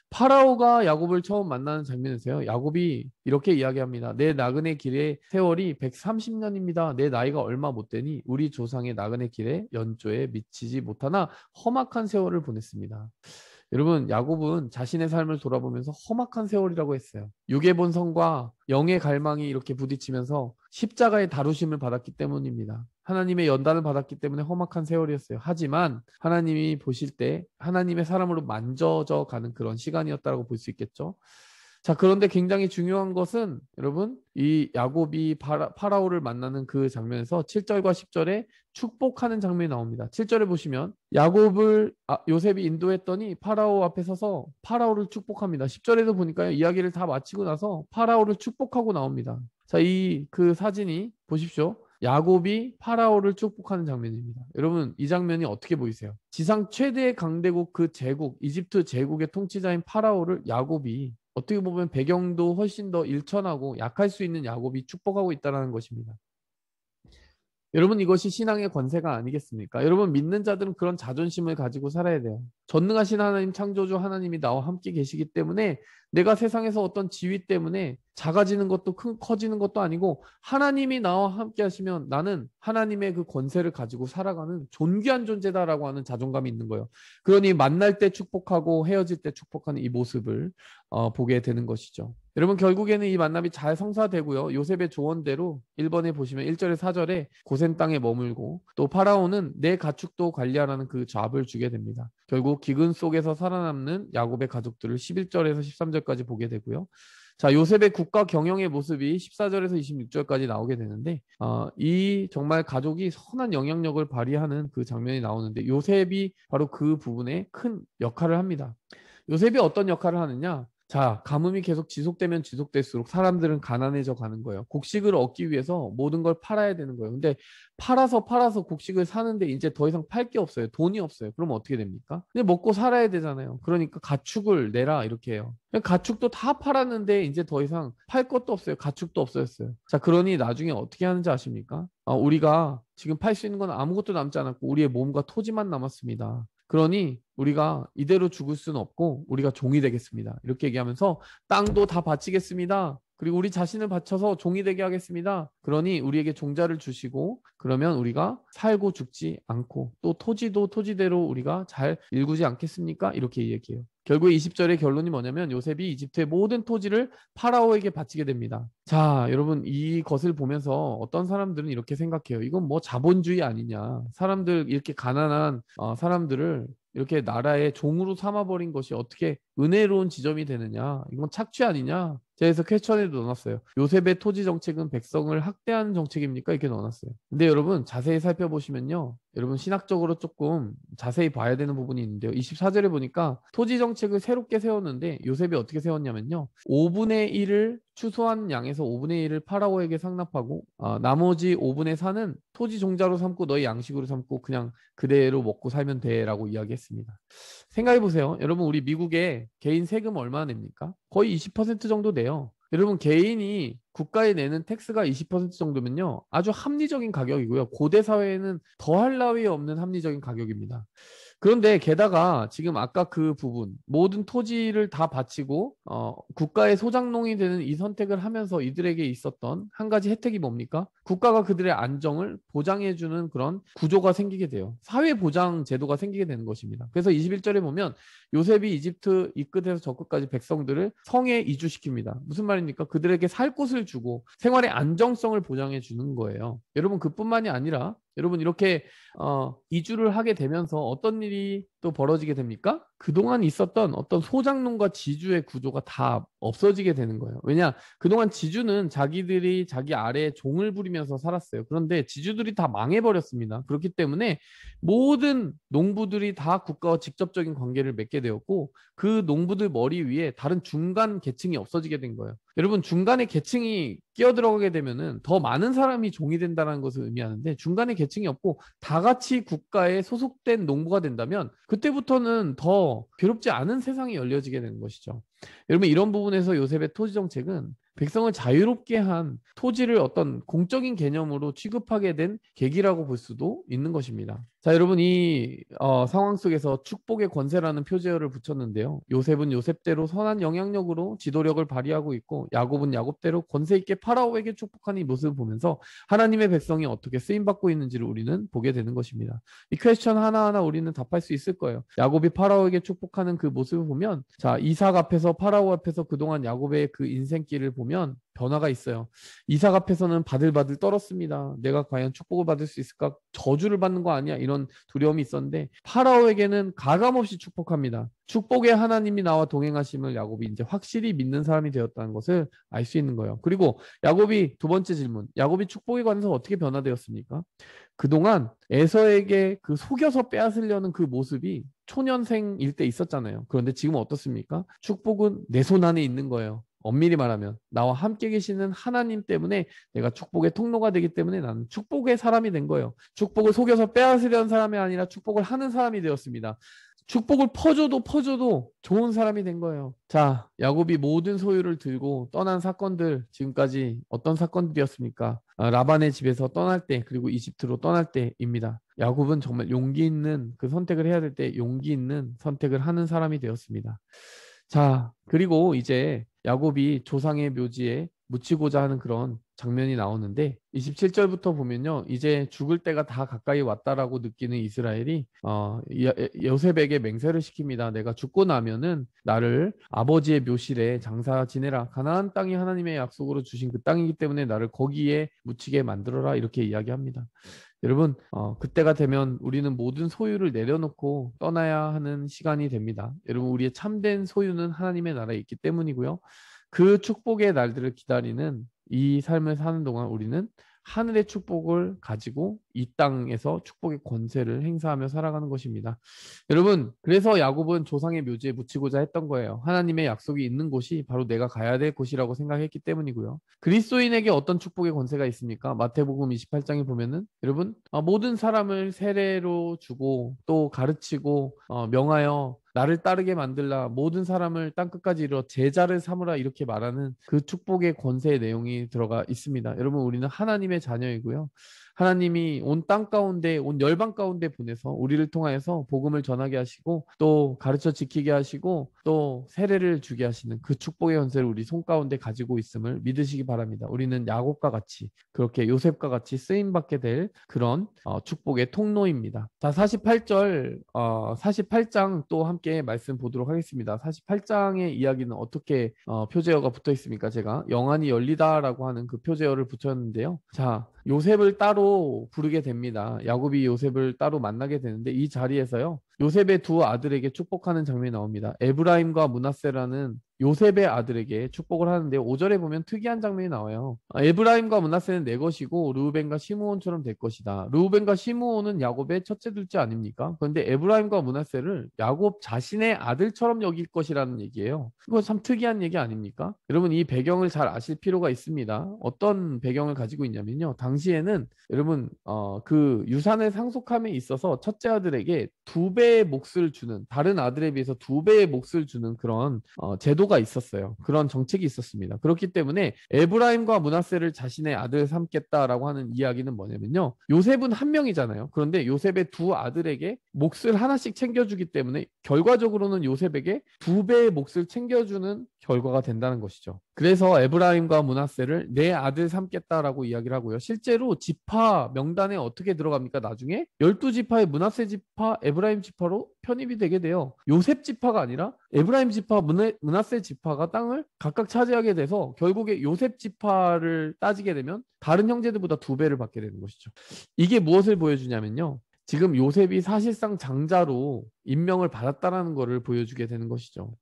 파라오가 야곱을 처음 만나는 장면에서요. 야곱이 이렇게 이야기합니다. 내 나그네 길의 세월이 130년입니다. 내 나이가 얼마 못 되니 우리 조상의 나그네 길에 연조에 미치지 못하나 험악한 세월을 보냈습니다. 여러분, 야곱은 자신의 삶을 돌아보면서 험악한 세월이라고 했어요. 육의 본성과 영의 갈망이 이렇게 부딪히면서 십자가의 다루심을 받았기 때문입니다. 하나님의 연단을 받았기 때문에 험악한 세월이었어요. 하지만 하나님이 보실 때 하나님의 사람으로 만져져 가는 그런 시간이었다고 볼 수 있겠죠. 자, 그런데 굉장히 중요한 것은 여러분, 이 야곱이 파라오를 만나는 그 장면에서 7절과 10절에 축복하는 장면이 나옵니다. 7절에 보시면 요셉이 인도했더니 파라오 앞에 서서 파라오를 축복합니다. 10절에도 보니까요, 이야기를 다 마치고 나서 파라오를 축복하고 나옵니다. 자, 그 사진이 보십시오. 야곱이 파라오를 축복하는 장면입니다. 여러분, 이 장면이 어떻게 보이세요? 지상 최대의 강대국 그 제국, 이집트 제국의 통치자인 파라오를 야곱이 어떻게 보면 배경도 훨씬 더 일천하고 약할 수 있는 야곱이 축복하고 있다는 것입니다. 여러분, 이것이 신앙의 권세가 아니겠습니까? 여러분, 믿는 자들은 그런 자존심을 가지고 살아야 돼요. 전능하신 하나님, 창조주 하나님이 나와 함께 계시기 때문에 내가 세상에서 어떤 지위 때문에 작아지는 것도 커지는 것도 아니고 하나님이 나와 함께 하시면 나는 하나님의 그 권세를 가지고 살아가는 존귀한 존재다라고 하는 자존감이 있는 거예요. 그러니 만날 때 축복하고 헤어질 때 축복하는 이 모습을 보게 되는 것이죠. 여러분, 결국에는 이 만남이 잘 성사되고요. 요셉의 조언대로 1번에 보시면 1절에 4절에 고센 땅에 머물고 또 파라오는 내 가축도 관리하라는 그 잡을 주게 됩니다. 결국 기근 속에서 살아남는 야곱의 가족들을 11절에서 13절까지 보게 되고요. 자, 요셉의 국가 경영의 모습이 14절에서 26절까지 나오게 되는데 이 정말 가족이 선한 영향력을 발휘하는 그 장면이 나오는데 요셉이 바로 그 부분에 큰 역할을 합니다. 요셉이 어떤 역할을 하느냐? 자, 가뭄이 계속 지속되면 지속될수록 사람들은 가난해져 가는 거예요. 곡식을 얻기 위해서 모든 걸 팔아야 되는 거예요. 근데 팔아서 곡식을 사는데 이제 더 이상 팔 게 없어요. 돈이 없어요. 그럼 어떻게 됩니까? 근데 먹고 살아야 되잖아요. 그러니까 가축을 내라 이렇게 해요. 가축도 다 팔았는데 이제 더 이상 팔 것도 없어요. 가축도 없어졌어요. 자, 그러니 나중에 어떻게 하는지 아십니까? 우리가 지금 팔 수 있는 건 아무것도 남지 않았고 우리의 몸과 토지만 남았습니다. 그러니 우리가 이대로 죽을 수는 없고 우리가 종이 되겠습니다. 이렇게 얘기하면서 땅도 다 바치겠습니다. 그리고 우리 자신을 바쳐서 종이 되게 하겠습니다. 그러니 우리에게 종자를 주시고 그러면 우리가 살고 죽지 않고 또 토지도 토지대로 우리가 잘 일구지 않겠습니까? 이렇게 얘기해요. 결국 20절의 결론이 뭐냐면 요셉이 이집트의 모든 토지를 파라오에게 바치게 됩니다. 자, 여러분, 이것을 보면서 어떤 사람들은 이렇게 생각해요. 이건 뭐 자본주의 아니냐. 사람들 이렇게 가난한 사람들을 이렇게 나라의 종으로 삼아버린 것이 어떻게 은혜로운 지점이 되느냐. 이건 착취 아니냐. 제가 퀘스천에도 넣어놨어요. 요셉의 토지 정책은 백성을 학대하는 정책입니까? 이렇게 넣어놨어요. 근데 여러분 자세히 살펴보시면요. 여러분 신학적으로 조금 자세히 봐야 되는 부분이 있는데요. 24절에 보니까 토지 정책을 새롭게 세웠는데 요셉이 어떻게 세웠냐면요. 5분의 1을 추수한 양에서 5분의 1을 파라오에게 상납하고 나머지 5분의 4는 토지 종자로 삼고 너희 양식으로 삼고 그냥 그대로 먹고 살면 돼 라고 이야기했습니다. 생각해보세요. 여러분 우리 미국에 개인 세금 얼마나 냅니까? 거의 20% 정도 내요. 여러분 개인이 국가에 내는 텍스가 20% 정도면요. 아주 합리적인 가격이고요. 고대 사회에는 더할 나위 없는 합리적인 가격입니다. 그런데 게다가 지금 아까 그 부분 모든 토지를 다 바치고 국가의 소장농이 되는 이 선택을 하면서 이들에게 있었던 한 가지 혜택이 뭡니까? 국가가 그들의 안정을 보장해주는 그런 구조가 생기게 돼요. 사회보장 제도가 생기게 되는 것입니다. 그래서 21절에 보면 요셉이 이집트 이 끝에서 저 끝까지 백성들을 성에 이주시킵니다. 무슨 말입니까? 그들에게 살 곳을 주고 생활의 안정성을 보장해 주는 거예요. 여러분 그뿐만이 아니라 여러분 이렇게 이주를 하게 되면서 어떤 일이 또 벌어지게 됩니까? 그동안 있었던 어떤 소장농과 지주의 구조가 다 없어지게 되는 거예요. 왜냐? 그동안 지주는 자기들이 자기 아래에 종을 부리면서 살았어요. 그런데 지주들이 다 망해버렸습니다. 그렇기 때문에 모든 농부들이 다 국가와 직접적인 관계를 맺게 되었고 그 농부들 머리 위에 다른 중간 계층이 없어지게 된 거예요. 여러분 중간에 계층이 끼어들어가게 되면은 더 많은 사람이 종이 된다는 것을 의미하는데 중간에 계층이 없고 다 같이 국가에 소속된 농부가 된다면 그때부터는 더 괴롭지 않은 세상이 열려지게 되는 것이죠. 여러분 이런 부분에서 요셉의 토지 정책은 백성을 자유롭게 한 토지를 어떤 공적인 개념으로 취급하게 된 계기라고 볼 수도 있는 것입니다. 자, 여러분 이 상황 속에서 축복의 권세라는 표제어를 붙였는데요. 요셉은 요셉대로 선한 영향력으로 지도력을 발휘하고 있고 야곱은 야곱대로 권세 있게 파라오에게 축복하는 이 모습을 보면서 하나님의 백성이 어떻게 쓰임받고 있는지를 우리는 보게 되는 것입니다. 이 퀘스천 하나하나 우리는 답할 수 있을 거예요. 야곱이 파라오에게 축복하는 그 모습을 보면 자, 이삭 앞에서 파라오 앞에서 그동안 야곱의 그 인생길을 보면 변화가 있어요. 이삭 앞에서는 바들바들 떨었습니다. 내가 과연 축복을 받을 수 있을까? 저주를 받는 거 아니야? 이런 두려움이 있었는데 파라오에게는 가감없이 축복합니다. 축복의 하나님이 나와 동행하심을 야곱이 이제 확실히 믿는 사람이 되었다는 것을 알 수 있는 거예요. 그리고 야곱이 두 번째 질문. 야곱이 축복에 관해서 어떻게 변화되었습니까? 그동안 에서에게 그 속여서 빼앗으려는 그 모습이 초년생일 때 있었잖아요. 그런데 지금 어떻습니까? 축복은 내 손 안에 있는 거예요. 엄밀히 말하면 나와 함께 계시는 하나님 때문에 내가 축복의 통로가 되기 때문에 나는 축복의 사람이 된 거예요. 축복을 속여서 빼앗으려는 사람이 아니라 축복을 하는 사람이 되었습니다. 축복을 퍼줘도 좋은 사람이 된 거예요. 자, 야곱이 모든 소유를 들고 떠난 사건들 지금까지 어떤 사건들이었습니까? 라반의 집에서 떠날 때 그리고 이집트로 떠날 때입니다. 야곱은 정말 용기 있는 그 선택을 해야 될 때 용기 있는 선택을 하는 사람이 되었습니다. 자, 그리고 이제 야곱이 조상의 묘지에 묻히고자 하는 그런 장면이 나오는데 27절부터 보면요. 이제 죽을 때가 다 가까이 왔다라고 느끼는 이스라엘이 요셉에게 맹세를 시킵니다. 내가 죽고 나면은 나를 아버지의 묘실에 장사 지내라. 가나안 땅이 하나님의 약속으로 주신 그 땅이기 때문에 나를 거기에 묻히게 만들어라. 이렇게 이야기합니다. 여러분 그때가 되면 우리는 모든 소유를 내려놓고 떠나야 하는 시간이 됩니다. 여러분 우리의 참된 소유는 하나님의 나라에 있기 때문이고요. 그 축복의 날들을 기다리는 이 삶을 사는 동안 우리는 하늘의 축복을 가지고 이 땅에서 축복의 권세를 행사하며 살아가는 것입니다. 여러분 그래서 야곱은 조상의 묘지에 묻히고자 했던 거예요. 하나님의 약속이 있는 곳이 바로 내가 가야 될 곳이라고 생각했기 때문이고요. 그리스도인에게 어떤 축복의 권세가 있습니까? 마태복음 28장에 보면은 여러분 모든 사람을 세례로 주고 또 가르치고 명하여 나를 따르게 만들라 모든 사람을 땅끝까지 이루어 제자를 삼으라 이렇게 말하는 그 축복의 권세의 내용이 들어가 있습니다. 여러분 우리는 하나님의 자녀이고요. 하나님이 온 땅 가운데 온 열방 가운데 보내서 우리를 통하여서 복음을 전하게 하시고 또 가르쳐 지키게 하시고 또 세례를 주게 하시는 그 축복의 권세를 우리 손 가운데 가지고 있음을 믿으시기 바랍니다. 우리는 야곱과 같이 그렇게 요셉과 같이 쓰임받게 될 그런 축복의 통로입니다. 자 48절 48장 또 함께 말씀 보도록 하겠습니다. 48장의 이야기는 어떻게 표제어가 붙어 있습니까? 제가 영안이 열리다라고 하는 그 표제어를 붙였는데요. 자 요셉을 따로 부르게 됩니다. 야곱이 요셉을 따로 만나게 되는데 이 자리에서요. 요셉의 두 아들에게 축복하는 장면이 나옵니다. 에브라임과 므낫세라는 요셉의 아들에게 축복을 하는데 5절에 보면 특이한 장면이 나와요. 에브라임과 므낫세는 내 것이고 르우벤과 시므온처럼 될 것이다. 르우벤과 시므온은 야곱의 첫째 둘째 아닙니까? 그런데 에브라임과 므낫세를 야곱 자신의 아들처럼 여길 것이라는 얘기예요. 이거 참 특이한 얘기 아닙니까? 여러분 이 배경을 잘 아실 필요가 있습니다. 어떤 배경을 가지고 있냐면요. 당시에는 여러분 그 유산의 상속함에 있어서 첫째 아들에게 2배 배의 몫을 주는, 다른 아들에 비해서 2배의 몫을 주는 그런 제도가 있었어요. 그런 정책이 있었습니다. 그렇기 때문에 에브라임과 므낫세를 자신의 아들 삼겠다라고 하는 이야기는 뭐냐면요, 요셉은 한 명이잖아요. 그런데 요셉의 2아들에게 몫을 하나씩 챙겨주기 때문에 결과적으로는 요셉에게 2배의 몫을 챙겨주는 결과가 된다는 것이죠. 그래서 에브라임과 므낫세를 내 아들 삼겠다라고 이야기를 하고요. 실제로 지파 명단에 어떻게 들어갑니까? 나중에 12지파의 므낫세 지파, 에브라임 지파로 편입이 되게 돼요. 요셉 지파가 아니라 에브라임 지파, 므낫세 지파가 땅을 각각 차지하게 돼서 결국에 요셉 지파를 따지게 되면 다른 형제들보다 2배를 받게 되는 것이죠. 이게 무엇을 보여주냐면요, 지금 요셉이 사실상 장자로 임명을 받았다라는 것을 보여주게 되는 것이죠.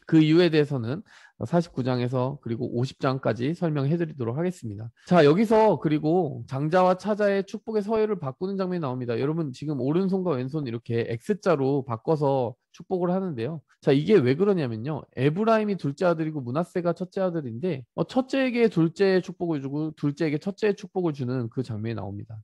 그 이유에 대해서는 49장에서 그리고 50장까지 설명해 드리도록 하겠습니다. 자, 여기서 그리고 장자와 차자의 축복의 서열을 바꾸는 장면이 나옵니다. 여러분, 지금 오른손과 왼손 이렇게 X자로 바꿔서 축복을 하는데요. 자, 이게 왜 그러냐면요, 에브라임이 둘째 아들이고 므낫세가 첫째 아들인데 첫째에게 둘째의 축복을 주고 둘째에게 첫째의 축복을 주는 그 장면이 나옵니다.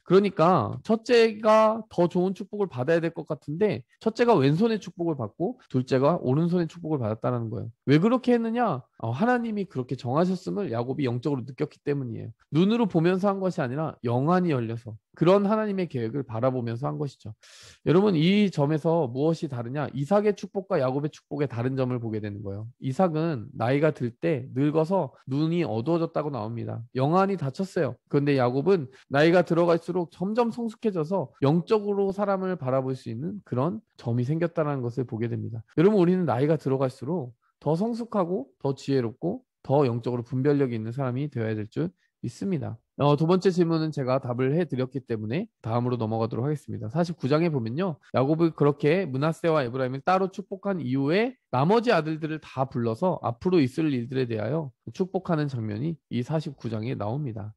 그러니까 첫째가 더 좋은 축복을 받아야 될 것 같은데 첫째가 왼손의 축복을 받고 둘째가 오른손의 축복을 받았다는 거예요. 왜 그렇게 했느냐? 하나님이 그렇게 정하셨음을 야곱이 영적으로 느꼈기 때문이에요. 눈으로 보면서 한 것이 아니라 영안이 열려서 그런 하나님의 계획을 바라보면서 한 것이죠. 여러분, 이 점에서 무엇이 다르냐? 이삭의 축복과 야곱의 축복의 다른 점을 보게 되는 거예요. 이삭은 나이가 들 때 늙어서 눈이 어두워졌다고 나옵니다. 영안이 닫혔어요. 그런데 야곱은 나이가 들어갈수록 점점 성숙해져서 영적으로 사람을 바라볼 수 있는 그런 점이 생겼다는 것을 보게 됩니다. 여러분, 우리는 나이가 들어갈수록 더 성숙하고 더 지혜롭고 더 영적으로 분별력이 있는 사람이 되어야 될 줄 믿습니다. 두 번째 질문은 제가 답을 해드렸기 때문에 다음으로 넘어가도록 하겠습니다. 49장에 보면요, 야곱이 그렇게 므낫세와 에브라임을 따로 축복한 이후에 나머지 아들들을 다 불러서 앞으로 있을 일들에 대하여 축복하는 장면이 이 49장에 나옵니다.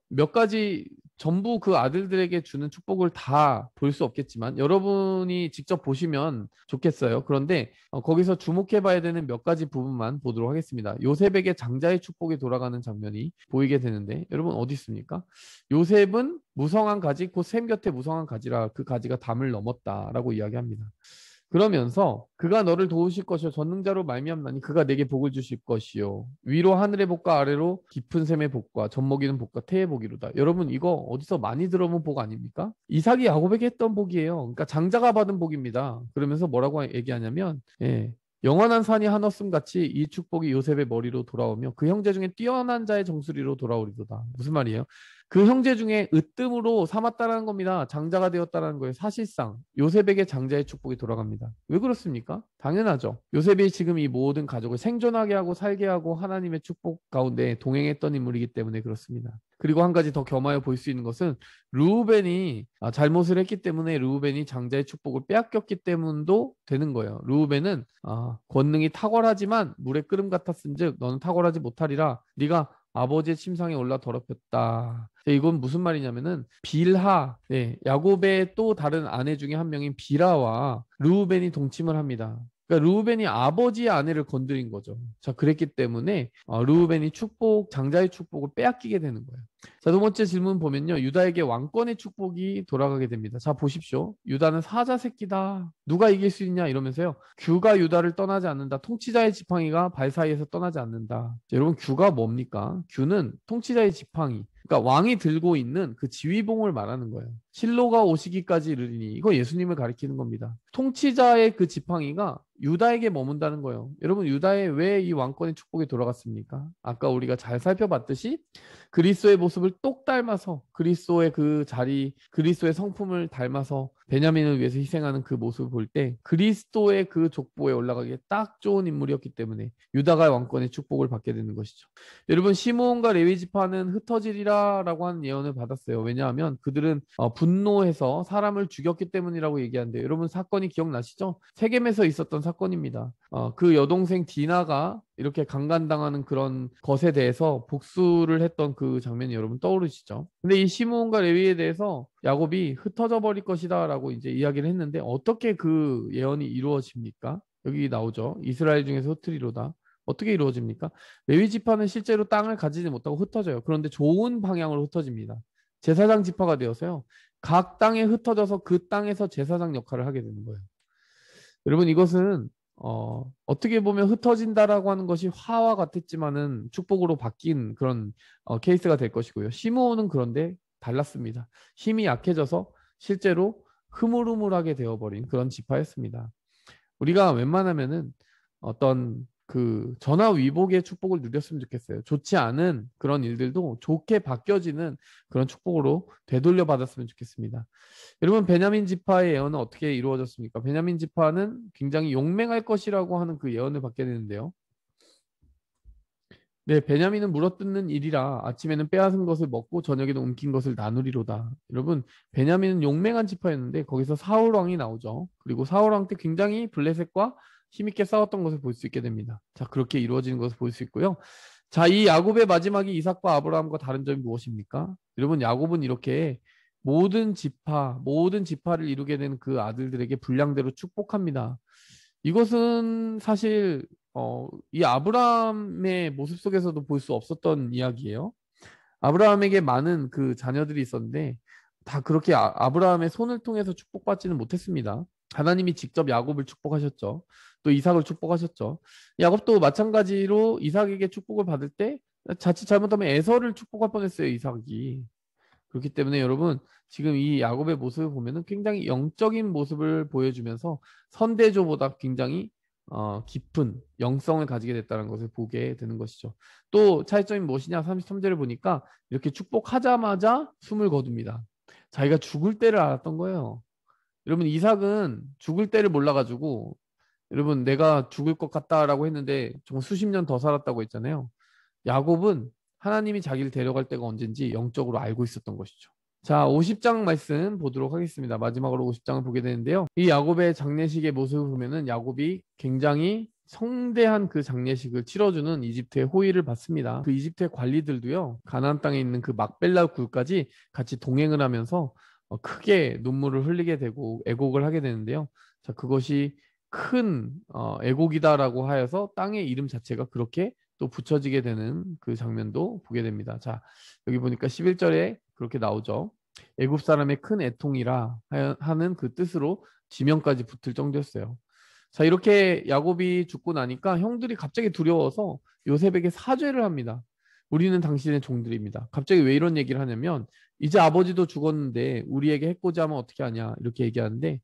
몇 가지 전부 그 아들들에게 주는 축복을 다 볼 수 없겠지만 여러분이 직접 보시면 좋겠어요. 그런데 거기서 주목해 봐야 되는 몇 가지 부분만 보도록 하겠습니다. 요셉에게 장자의 축복이 돌아가는 장면이 보이게 되는데 여러분, 어디 있습니까? 요셉은 무성한 가지, 곧 샘 곁에 무성한 가지라 그 가지가 담을 넘었다라고 이야기합니다. 그러면서 그가 너를 도우실 것이요 전능자로 말미암나니 그가 내게 복을 주실 것이요 위로 하늘의 복과 아래로 깊은 샘의 복과 젖먹이는 복과 태의 복이로다. 여러분, 이거 어디서 많이 들어본 복 아닙니까? 이삭이 야곱에게 했던 복이에요. 그러니까 장자가 받은 복입니다. 그러면서 뭐라고 얘기하냐면, 영원한 산이 한없음 같이 이 축복이 요셉의 머리로 돌아오며 그 형제 중에 뛰어난 자의 정수리로 돌아오리로다. 무슨 말이에요? 그 형제 중에 으뜸으로 삼았다라는 겁니다. 장자가 되었다라는 거예요. 사실상 요셉에게 장자의 축복이 돌아갑니다. 왜 그렇습니까? 당연하죠. 요셉이 지금 이 모든 가족을 생존하게 하고 살게 하고 하나님의 축복 가운데 동행했던 인물이기 때문에 그렇습니다. 그리고 한 가지 더 겸하여 볼 수 있는 것은 르우벤이 잘못을 했기 때문에 르우벤이 장자의 축복을 빼앗겼기 때문도 되는 거예요. 르우벤은 권능이 탁월하지만 물의 끓음 같았은즉 너는 탁월하지 못하리라. 네가 아버지의 침상에 올라 더럽혔다. 이건 무슨 말이냐면은 빌하, 야곱의 또 다른 아내 중에 한 명인 빌하와 르우벤이 동침을 합니다. 그러니까 르우벤이 아버지의 아내를 건드린 거죠. 자, 그랬기 때문에 르우벤이 장자의 축복을 빼앗기게 되는 거예요. 자, 두 번째 질문 보면요, 유다에게 왕권의 축복이 돌아가게 됩니다. 자, 보십시오. 유다는 사자 새끼다. 누가 이길 수 있냐 이러면서요, 규가 유다를 떠나지 않는다. 통치자의 지팡이가 발 사이에서 떠나지 않는다. 자, 여러분, 규가 뭡니까? 규는 통치자의 지팡이, 그러니까 왕이 들고 있는 그 지휘봉을 말하는 거예요. 실로가 오시기까지 이르리니, 이거 예수님을 가리키는 겁니다. 통치자의 그 지팡이가 유다에게 머문다는 거예요. 여러분, 유다에 왜 이 왕권의 축복이 돌아갔습니까? 아까 우리가 잘 살펴봤듯이 그리스도의 모습을 똑 닮아서, 그리스도의 그 자리, 그리스도의 성품을 닮아서 베냐민을 위해서 희생하는 그 모습을 볼 때 그리스도의 그 족보에 올라가기에 딱 좋은 인물이었기 때문에 유다가 왕권의 축복을 받게 되는 것이죠. 여러분, 시므온과 레위 지파는 흩어지리라 라고 하는 예언을 받았어요. 왜냐하면 그들은 분노해서 사람을 죽였기 때문이라고 얘기하는데, 여러분, 사건이 기억나시죠? 세겜에서 있었던 사건입니다. 그 여동생 디나가 이렇게 강간당하는 그런 것에 대해서 복수를 했던 그 장면이 여러분 떠오르시죠? 근데 이 시므온과 레위에 대해서 야곱이 흩어져 버릴 것이다 라고 이제 이야기를 했는데, 어떻게 그 예언이 이루어집니까? 여기 나오죠. 이스라엘 중에서 흩으리로다. 어떻게 이루어집니까? 레위 지파는 실제로 땅을 가지지 못하고 흩어져요. 그런데 좋은 방향으로 흩어집니다. 제사장 지파가 되어서요, 각 땅에 흩어져서 그 땅에서 제사장 역할을 하게 되는 거예요. 여러분 이것은 어떻게 보면 흩어진다라고 하는 것이 화와 같았지만은 축복으로 바뀐 그런 케이스가 될 것이고요. 시므온은 그런데 달랐습니다. 힘이 약해져서 실제로 흐물흐물하게 되어버린 그런 지파였습니다. 우리가 웬만하면은 어떤 그 전화위복의 축복을 누렸으면 좋겠어요. 좋지 않은 그런 일들도 좋게 바뀌어지는 그런 축복으로 되돌려 받았으면 좋겠습니다. 여러분 베냐민 지파의 예언은 어떻게 이루어졌습니까? 베냐민 지파는 굉장히 용맹할 것이라고 하는 그 예언을 받게 되는데요. 네, 베냐민은 물어뜯는 일이라 아침에는 빼앗은 것을 먹고 저녁에는 움킨 것을 나누리로다. 여러분, 베냐민은 용맹한 지파였는데 거기서 사울 왕이 나오죠. 그리고 사울 왕 때 굉장히 블레셋과 힘있게 싸웠던 것을 볼 수 있게 됩니다. 자, 그렇게 이루어지는 것을 볼 수 있고요. 자, 이 야곱의 마지막이 이삭과 아브라함과 다른 점이 무엇입니까? 여러분, 야곱은 이렇게 모든 지파를 이루게 되는 그 아들들에게 분량대로 축복합니다. 이것은 사실 이 아브라함의 모습 속에서도 볼 수 없었던 이야기예요. 아브라함에게 많은 그 자녀들이 있었는데 다 그렇게 아브라함의 손을 통해서 축복받지는 못했습니다. 하나님이 직접 야곱을 축복하셨죠. 또 이삭을 축복하셨죠. 야곱도 마찬가지로 이삭에게 축복을 받을 때 자칫 잘못하면 에서를 축복할 뻔했어요, 이삭이. 그렇기 때문에 여러분 지금 이 야곱의 모습을 보면은 굉장히 영적인 모습을 보여주면서 선대조보다 굉장히 깊은 영성을 가지게 됐다는 것을 보게 되는 것이죠. 또 차이점이 무엇이냐? 33절을 보니까 이렇게 축복하자마자 숨을 거둡니다. 자기가 죽을 때를 알았던 거예요. 여러분 이삭은 죽을 때를 몰라가지고 여러분 내가 죽을 것 같다라고 했는데 정말 수십 년 더 살았다고 했잖아요. 야곱은 하나님이 자기를 데려갈 때가 언젠지 영적으로 알고 있었던 것이죠. 자, 50장 말씀 보도록 하겠습니다. 마지막으로 50장을 보게 되는데요. 이 야곱의 장례식의 모습을 보면은 야곱이 굉장히 성대한 그 장례식을 치러주는 이집트의 호의를 받습니다. 그 이집트의 관리들도요, 가나안 땅에 있는 그 막벨라 굴까지 같이 동행을 하면서 크게 눈물을 흘리게 되고 애곡을 하게 되는데요. 자, 그것이 큰 애곡이다라고 하여서 땅의 이름 자체가 그렇게 또 붙여지게 되는 그 장면도 보게 됩니다. 자, 여기 보니까 11절에 그렇게 나오죠. 애굽 사람의 큰 애통이라 하는 그 뜻으로 지명까지 붙을 정도였어요. 자, 이렇게 야곱이 죽고 나니까 형들이 갑자기 두려워서 요셉에게 사죄를 합니다. 우리는 당신의 종들입니다. 갑자기 왜 이런 얘기를 하냐면 이제 아버지도 죽었는데 우리에게 해코지 하면 어떻게 하냐 이렇게 얘기하는데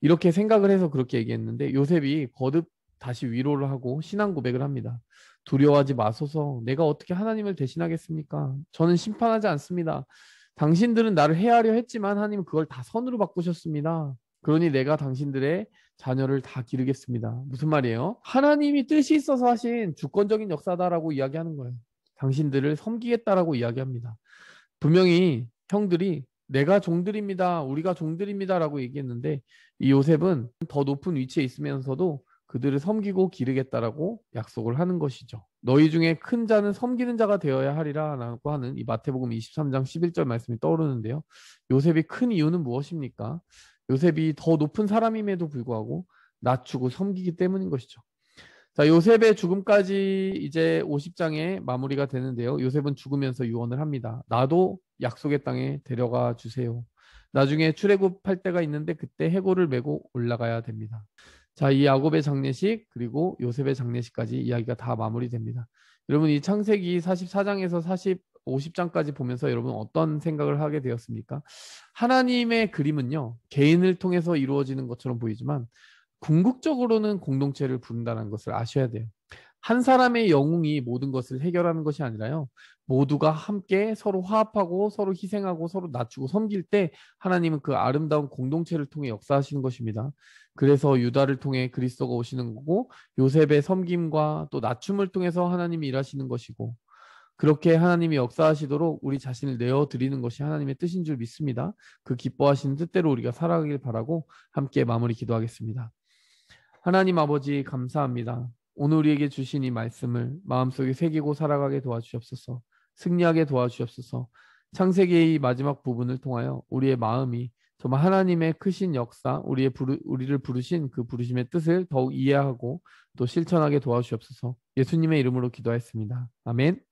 이렇게 생각을 해서 그렇게 얘기했는데 요셉이 거듭 다시 위로를 하고 신앙 고백을 합니다. 두려워하지 마소서. 내가 어떻게 하나님을 대신하겠습니까? 저는 심판하지 않습니다. 당신들은 나를 해하려 했지만 하나님은 그걸 다 선으로 바꾸셨습니다. 그러니 내가 당신들의 자녀를 다 기르겠습니다. 무슨 말이에요? 하나님이 뜻이 있어서 하신 주권적인 역사다라고 이야기하는 거예요. 당신들을 섬기겠다라고 이야기합니다. 분명히 형들이 내가 종들입니다. 우리가 종들입니다라고 얘기했는데 이 요셉은 더 높은 위치에 있으면서도 그들을 섬기고 기르겠다라고 약속을 하는 것이죠. 너희 중에 큰 자는 섬기는 자가 되어야 하리라 라고 하는 이 마태복음 23장 11절 말씀이 떠오르는데요. 요셉이 큰 이유는 무엇입니까? 요셉이 더 높은 사람임에도 불구하고 낮추고 섬기기 때문인 것이죠. 자, 요셉의 죽음까지 이제 50장에 마무리가 되는데요. 요셉은 죽으면서 유언을 합니다. 나도 약속의 땅에 데려가 주세요. 나중에 출애굽할 때가 있는데 그때 해골을 메고 올라가야 됩니다. 자, 이 야곱의 장례식 그리고 요셉의 장례식까지 이야기가 다 마무리됩니다. 여러분 이 창세기 44장에서 50장까지 보면서 여러분 어떤 생각을 하게 되었습니까? 하나님의 그림은요. 개인을 통해서 이루어지는 것처럼 보이지만 궁극적으로는 공동체를 부른다는 것을 아셔야 돼요. 한 사람의 영웅이 모든 것을 해결하는 것이 아니라요. 모두가 함께 서로 화합하고 서로 희생하고 서로 낮추고 섬길 때 하나님은 그 아름다운 공동체를 통해 역사하시는 것입니다. 그래서 유다를 통해 그리스도가 오시는 거고 요셉의 섬김과 또 낮춤을 통해서 하나님이 일하시는 것이고 그렇게 하나님이 역사하시도록 우리 자신을 내어드리는 것이 하나님의 뜻인 줄 믿습니다. 그 기뻐하시는 뜻대로 우리가 살아가길 바라고 함께 마무리 기도하겠습니다. 하나님 아버지 감사합니다. 오늘 우리에게 주신 이 말씀을 마음속에 새기고 살아가게 도와주시옵소서. 승리하게 도와주시옵소서. 창세기의 이 마지막 부분을 통하여 우리의 마음이 정말 하나님의 크신 역사, 우리를 부르신 그 부르심의 뜻을 더욱 이해하고 또 실천하게 도와주시옵소서. 예수님의 이름으로 기도하였습니다. 아멘.